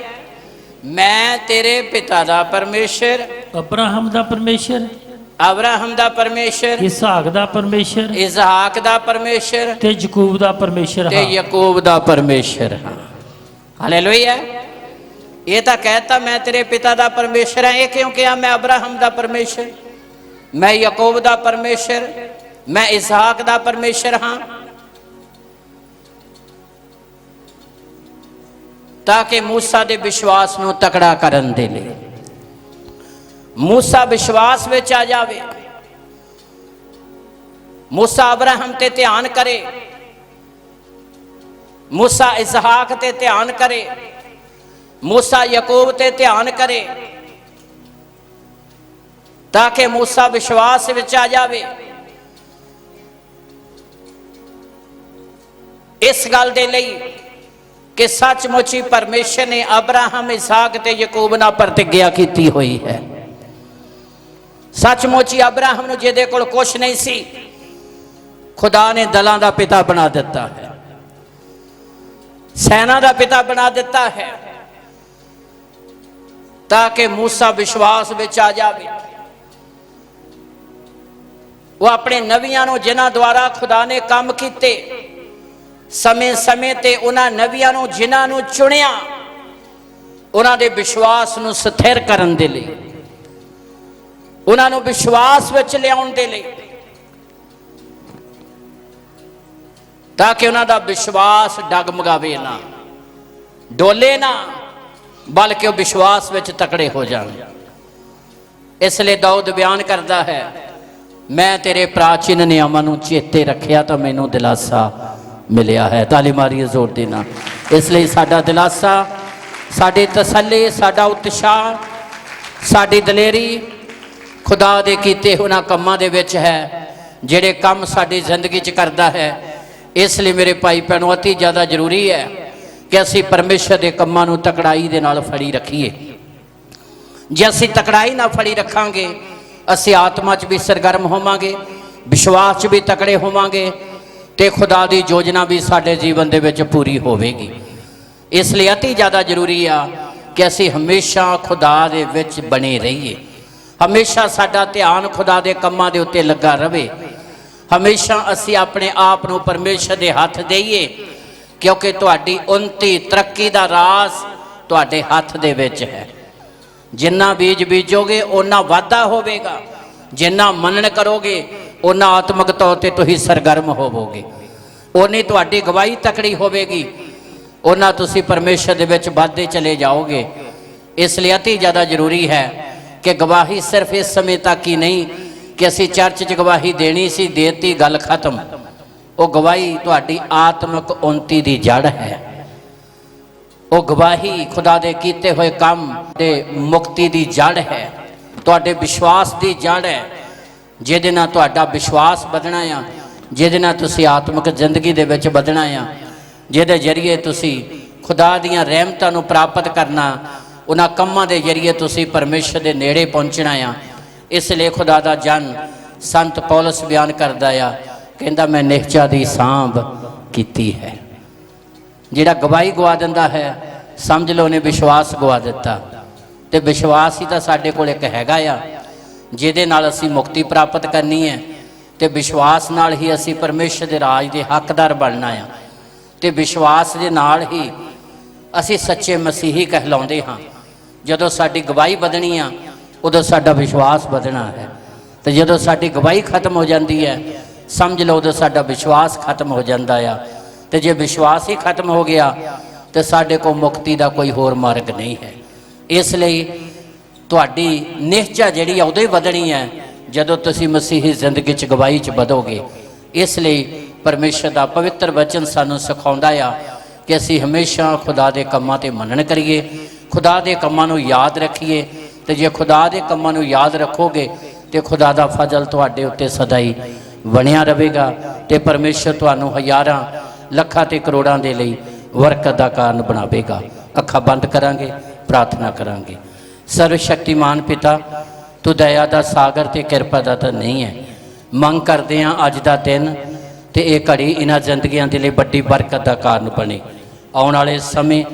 ਮੈਂ ਤੇਰੇ ਪਿਤਾ ਦਾ ਪਰਮੇਸ਼ਰ, ਅਬਰਾਹਮ ਦਾ ਪਰਮੇਸ਼ਰ, ਅਬਰਾਹਮ ਦਾ ਪਰਮੇਸ਼ਰ, ਇਸਾਕ ਦਾ ਪਰਮੇਸ਼ਰ, ਇਜ਼ਾਕ ਦਾ ਪਰਮੇਸ਼ਰ ਤੇ ਯਾਕੂਬ ਦਾ ਪਰਮੇਸ਼ਰ ਤੇ ਹਾਂ। ਯਾਕੂਬ ਦਾ ਪਰਮੇਸ਼ਰ ਹਾਂ। ਹਾਲੇਲੂਇਆ। ਇਹ ਤਾਂ ਕਹਿਤਾ ਮੈਂ ਤੇਰੇ ਪਿਤਾ ਦਾ ਪਰਮੇਸ਼ਰ ਹਾਂ। ਇਹ ਕਿਉਂ ਕਿਹਾ? ਮੈਂ ਅਬਰਾਹਮ ਦਾ ਪਰਮੇਸ਼ਰ, ਮੈਂ ਯਾਕੂਬ ਦਾ ਪਰਮੇਸ਼ਰ, ਮੈਂ ਇਸਾਕ ਦਾ ਪਰਮੇਸ਼ਰ ਹਾਂ, ਤਾਂ ਕਿ ਮੂਸਾ ਦੇ ਵਿਸ਼ਵਾਸ ਨੂੰ ਤਕੜਾ ਕਰਨ ਦੇ ਲਈ ਮੂਸਾ ਵਿਸ਼ਵਾਸ ਵਿੱਚ ਆ ਜਾਵੇ। ਮੂਸਾ ਅਬਰਾਹਮ ਤੇ ਧਿਆਨ ਕਰੇ, ਮੂਸਾ ਇਸਹਾਕ ਤੇ ਧਿਆਨ ਕਰੇ, ਮੂਸਾ ਯਾਕੂਬ ਤੇ ਧਿਆਨ ਕਰੇ, ਤਾਂ ਕਿ ਮੂਸਾ ਵਿਸ਼ਵਾਸ ਵਿੱਚ ਆ ਜਾਵੇ। ਇਸ ਗੱਲ ਦੇ ਲਈ ਕਿ ਸੱਚਮੁੱਚ ਹੀ ਪਰਮੇਸ਼ਰ ਨੇ ਅਬਰਾਹਮ, ਇਸਾਕ ਤੇ ਯਾਕੂਬ ਨਾਲ ਪ੍ਰਤਿਗਿਆ ਕੀਤੀ ਹੋਈ ਹੈ। ਸੱਚਮੁੱਚ ਹੀ ਅਬਰਾਹਮ ਨੂੰ ਜਿਹਦੇ ਕੋਲ ਕੁਛ ਨਹੀਂ ਸੀ, ਖੁਦਾ ਨੇ ਦਲਾਂ ਦਾ ਪਿਤਾ ਬਣਾ ਦਿੱਤਾ ਹੈ, ਸੈਨਾ ਦਾ ਪਿਤਾ ਬਣਾ ਦਿੱਤਾ ਹੈ, ਤਾਂ ਕਿ ਮੂਸਾ ਵਿਸ਼ਵਾਸ ਵਿੱਚ ਆ ਜਾਵੇ। ਉਹ ਆਪਣੇ ਨਬੀਆਂ ਨੂੰ, ਜਿਨ੍ਹਾਂ ਦੁਆਰਾ ਖੁਦਾ ਨੇ ਕੰਮ ਕੀਤੇ, ਸਮੇਂ ਸਮੇਂ ਤੇ ਉਹਨਾਂ ਨਬੀਆਂ ਨੂੰ ਜਿਨ੍ਹਾਂ ਨੂੰ ਚੁਣਿਆ, ਉਹਨਾਂ ਦੇ ਵਿਸ਼ਵਾਸ ਨੂੰ ਸਥਿਰ ਕਰਨ ਦੇ ਲਈ, ਉਹਨਾਂ ਨੂੰ ਵਿਸ਼ਵਾਸ ਵਿੱਚ ਲਿਆਉਣ ਦੇ ਲਈ, ਤਾਂ ਕਿ ਉਹਨਾਂ ਦਾ ਵਿਸ਼ਵਾਸ ਡਗਮਗਾਵੇ ਨਾ, ਡੋਲੇ ਨਾ, ਬਲਕਿ ਉਹ ਵਿਸ਼ਵਾਸ ਵਿੱਚ ਤਕੜੇ ਹੋ ਜਾਣ। ਇਸ ਲਈ ਦਾਊਦ ਬਿਆਨ ਕਰਦਾ ਹੈ, ਮੈਂ ਤੇਰੇ ਪ੍ਰਾਚੀਨ ਨਿਯਮਾਂ ਨੂੰ ਚੇਤੇ ਰੱਖਿਆ ਤਾਂ ਮੈਨੂੰ ਦਿਲਾਸਾ ਮਿਲਿਆ ਹੈ। ਤਾਲੀ ਮਾਰੀਏ ਜ਼ੋਰ ਦੇ ਨਾਲ। ਇਸ ਲਈ ਸਾਡਾ ਦਿਲਾਸਾ, ਸਾਡੀ ਤਸੱਲੀ, ਸਾਡਾ ਉਤਸ਼ਾਹ, ਸਾਡੀ ਦਲੇਰੀ ਖੁਦਾ ਦੇ ਕੀਤੇ ਉਹਨਾਂ ਕੰਮਾਂ ਦੇ ਵਿੱਚ ਹੈ, ਜਿਹੜੇ ਕੰਮ ਸਾਡੀ ਜ਼ਿੰਦਗੀ 'ਚ ਕਰਦਾ ਹੈ। ਇਸ ਲਈ ਮੇਰੇ ਭਾਈ ਭੈਣੋ, ਅਤੀ ਜ਼ਿਆਦਾ ਜ਼ਰੂਰੀ ਹੈ ਕਿ ਅਸੀਂ ਪਰਮੇਸ਼ਰ ਦੇ ਕੰਮਾਂ ਨੂੰ ਤਕੜਾਈ ਦੇ ਨਾਲ ਫੜੀ ਰੱਖੀਏ। ਜੇ ਅਸੀਂ ਤਕੜਾਈ ਨਾਲ ਫੜੀ ਰੱਖਾਂਗੇ, ਅਸੀਂ ਆਤਮਾ 'ਚ ਵੀ ਸਰਗਰਮ ਹੋਵਾਂਗੇ, ਵਿਸ਼ਵਾਸ 'ਚ ਵੀ ਤਕੜੇ ਹੋਵਾਂਗੇ, ਤੇ ਖੁਦਾ ਦੀ ਯੋਜਨਾ ਵੀ ਸਾਡੇ ਜੀਵਨ ਦੇ ਵਿੱਚ ਪੂਰੀ ਹੋਵੇਗੀ। ਇਸ ਲਈ ਅਤੀ ਜ਼ਿਆਦਾ ਜ਼ਰੂਰੀ ਆ ਕਿ ਅਸੀਂ ਹਮੇਸ਼ਾ ਖੁਦਾ ਦੇ ਵਿੱਚ ਬਣੇ ਰਹੀਏ, ਹਮੇਸ਼ਾ ਸਾਡਾ ਧਿਆਨ ਖੁਦਾ ਦੇ ਕੰਮਾਂ ਦੇ ਉੱਤੇ ਲੱਗਾ ਰਵੇ, ਹਮੇਸ਼ਾ ਅਸੀਂ ਆਪਣੇ ਆਪ ਨੂੰ ਪਰਮੇਸ਼ਰ ਦੇ ਹੱਥ ਦੇਈਏ, ਕਿਉਂਕਿ ਤੁਹਾਡੀ ਉੱਨਤੀ, ਤਰੱਕੀ ਦਾ ਰਾਜ਼ ਤੁਹਾਡੇ ਹੱਥ ਦੇ ਵਿੱਚ ਹੈ। ਜਿੰਨਾ ਬੀਜ ਬੀਜੋਗੇ ਓਨਾ ਵਾਧਾ ਹੋਵੇਗਾ, ਜਿੰਨਾ ਮੰਨਣ ਕਰੋਗੇ ਓਨਾ ਆਤਮਿਕ ਤੌਰ ਤੇ ਤੁਸੀਂ ਸਰਗਰਮ ਹੋਵੋਗੇ, ਓਨੀ ਤੁਹਾਡੀ ਗਵਾਹੀ ਤਕੜੀ ਹੋਵੇਗੀ, ਓਨਾ ਤੁਸੀਂ ਪਰਮੇਸ਼ਰ ਦੇ ਵਿੱਚ ਵੱਧਦੇ ਚਲੇ ਜਾਓਗੇ। ਇਸ ਲਈ ਅਤੀ ਜ਼ਿਆਦਾ ਜ਼ਰੂਰੀ ਹੈ ਕਿ ਗਵਾਹੀ ਸਿਰਫ ਇਸ ਸਮੇਂ ਤੱਕ ਹੀ ਨਹੀਂ ਕਿ ਅਸੀਂ ਚਰਚ 'ਚ ਗਵਾਹੀ ਦੇਣੀ ਸੀ, ਦੇਤੀ, ਗੱਲ ਖਤਮ। ਉਹ ਗਵਾਹੀ ਤੁਹਾਡੀ ਆਤਮਿਕ ਉન્નਤੀ ਦੀ ਜੜ ਹੈ। ਉਹ ਗਵਾਹੀ ਖੁਦਾ ਦੇ ਕੀਤੇ ਹੋਏ ਕੰਮ ਦੇ ਮੁਕਤੀ ਦੀ ਜੜ ਹੈ, ਤੁਹਾਡੇ ਵਿਸ਼ਵਾਸ ਦੀ ਜੜ ਹੈ। ਜਿਹਦੇ ਨਾਲ ਤੁਹਾਡਾ ਵਿਸ਼ਵਾਸ ਵਧਣਾ ਆ, ਜਿਹਦੇ ਨਾਲ ਤੁਸੀਂ ਆਤਮਿਕ ਜ਼ਿੰਦਗੀ ਦੇ ਵਿੱਚ ਵਧਣਾ ਆ, ਜਿਹਦੇ ਜ਼ਰੀਏ ਤੁਸੀਂ ਖੁਦਾ ਦੀਆਂ ਰਹਿਮਤਾਂ ਨੂੰ ਪ੍ਰਾਪਤ ਕਰਨਾ, ਉਹਨਾਂ ਕੰਮਾਂ ਦੇ ਜ਼ਰੀਏ ਤੁਸੀਂ ਪਰਮੇਸ਼ਰ ਦੇ ਨੇੜੇ ਪਹੁੰਚਣਾ ਆ। ਇਸ ਲਈ ਖੁਦਾ ਦਾ ਜਨ ਸੰਤ ਪੌਲਸ ਬਿਆਨ ਕਰਦਾ ਆ, ਕਹਿੰਦਾ ਮੈਂ ਨਿਹਚਾ ਦੀ ਸਾਂਭ ਕੀਤੀ ਹੈ। ਜਿਹੜਾ ਗਵਾਹੀ ਗਵਾ ਦਿੰਦਾ ਹੈ ਸਮਝ ਲਓ ਉਹਨੇ ਵਿਸ਼ਵਾਸ ਗਵਾ ਦਿੱਤਾ। ਤੇ ਵਿਸ਼ਵਾਸ ਹੀ ਤਾਂ ਸਾਡੇ ਕੋਲ ਇੱਕ ਹੈਗਾ ਆ, ਜਿਹਦੇ ਨਾਲ ਅਸੀਂ ਮੁਕਤੀ ਪ੍ਰਾਪਤ ਕਰਨੀ ਹੈ। ਤੇ ਵਿਸ਼ਵਾਸ ਨਾਲ ਹੀ ਅਸੀਂ ਪਰਮੇਸ਼ਰ ਦੇ ਰਾਜ ਦੇ ਹੱਕਦਾਰ ਬਣਨਾ ਆ। ਤੇ ਵਿਸ਼ਵਾਸ ਦੇ ਨਾਲ ਹੀ ਅਸੀਂ ਸੱਚੇ ਮਸੀਹੀ ਕਹਿਲਾਉਂਦੇ ਹਾਂ। ਜਦੋਂ ਸਾਡੀ ਗਵਾਹੀ ਵਧਣੀ ਆ ਉਦੋਂ ਸਾਡਾ ਵਿਸ਼ਵਾਸ ਵਧਣਾ ਹੈ। ਤੇ ਜਦੋਂ ਸਾਡੀ ਗਵਾਹੀ ਖਤਮ ਹੋ ਜਾਂਦੀ ਹੈ ਸਮਝ ਲਓ ਉਦੋਂ ਸਾਡਾ ਵਿਸ਼ਵਾਸ ਖਤਮ ਹੋ ਜਾਂਦਾ ਆ। ਤੇ ਜੇ ਵਿਸ਼ਵਾਸ ਹੀ ਖਤਮ ਹੋ ਗਿਆ ਤੇ ਸਾਡੇ ਕੋਲ ਮੁਕਤੀ ਦਾ ਕੋਈ ਹੋਰ ਮਾਰਗ ਨਹੀਂ ਹੈ। ਇਸ ਲਈ ਤੁਹਾਡੀ ਨਿਹਚਾ ਜਿਹੜੀ ਆ ਉਦੋਂ ਹੀ ਵਧਣੀ ਹੈ ਜਦੋਂ ਤੁਸੀਂ ਮਸੀਹੀ ਜ਼ਿੰਦਗੀ 'ਚ ਗਵਾਹੀ 'ਚ ਵਧੋਗੇ। ਇਸ ਲਈ ਪਰਮੇਸ਼ਰ ਦਾ ਪਵਿੱਤਰ ਵਚਨ ਸਾਨੂੰ ਸਿਖਾਉਂਦਾ ਆ ਕਿ ਅਸੀਂ ਹਮੇਸ਼ਾ ਖੁਦਾ ਦੇ ਕੰਮਾਂ 'ਤੇ ਮੰਨਣ ਕਰੀਏ, ਖੁਦਾ ਦੇ ਕੰਮਾਂ ਨੂੰ ਯਾਦ ਰੱਖੀਏ। ਤੇ ਜੇ ਖੁਦਾ ਦੇ ਕੰਮਾਂ ਨੂੰ ਯਾਦ ਰੱਖੋਗੇ ਤੇ ਖੁਦਾ ਦਾ ਫਜ਼ਲ ਤੁਹਾਡੇ ਉੱਤੇ ਸਦਾ ਹੀ ਬਣਿਆ ਰਹੇਗਾ। ਤੇ ਪਰਮੇਸ਼ਰ ਤੁਹਾਨੂੰ ਹਜ਼ਾਰਾਂ ਲੱਖਾਂ ਤੇ ਕਰੋੜਾਂ ਦੇ ਲਈ ਬਰਕਤ ਦਾ ਕਾਰਨ ਬਣਾਵੇਗਾ। ਅੱਖਾਂ ਬੰਦ ਕਰਾਂਗੇ, ਪ੍ਰਾਰਥਨਾ ਕਰਾਂਗੇ। ਸਰਵ ਸ਼ਕਤੀਮਾਨ ਪਿਤਾ, ਤੂੰ ਦਇਆ ਦਾ ਸਾਗਰ ਤੇ ਕਿਰਪਾ ਦਾ ਤਾਂ ਨਹੀਂ ਹੈ। ਮੰਗ ਕਰਦੇ ਹਾਂ ਅੱਜ ਦਾ ਦਿਨ ਤੇ ਇਹ ਘੜੀ ਇਹਨਾਂ ਜ਼ਿੰਦਗੀਆਂ ਦੇ ਲਈ ਵੱਡੀ ਬਰਕਤ ਦਾ ਕਾਰਨ ਬਣੇ। ਆਉਣ ਵਾਲੇ ਸਮੇਂ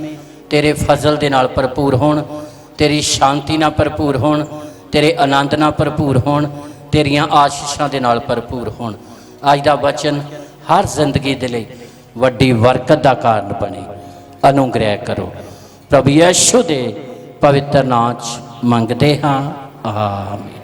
ਤੇਰੇ ਫਜ਼ਲ ਦੇ ਨਾਲ ਭਰਪੂਰ ਹੋਣ, ਤੇਰੀ ਸ਼ਾਂਤੀ ਨਾਲ ਭਰਪੂਰ ਹੋਣ, ਤੇਰੇ ਆਨੰਦ ਨਾਲ ਭਰਪੂਰ ਹੋਣ, ਤੇਰੀਆਂ ਆਸ਼ੀਸ਼ਾਂ ਦੇ ਨਾਲ ਭਰਪੂਰ ਹੋਣ। ਅੱਜ ਦਾ ਵਚਨ ਹਰ ਜ਼ਿੰਦਗੀ ਦੇ ਲਈ ਵੱਡੀ ਬਰਕਤ ਦਾ ਕਾਰਨ ਬਣੇ। ਅਨੁਗ੍ਰਹਿ ਕਰੋ। ਪ੍ਰਭੂ ਯਿਸੂ ਦੇ ਪਵਿੱਤਰ ਨਾਮ 'ਚ ਮੰਗਦੇ ਹਾਂ, ਆਮੀਨ।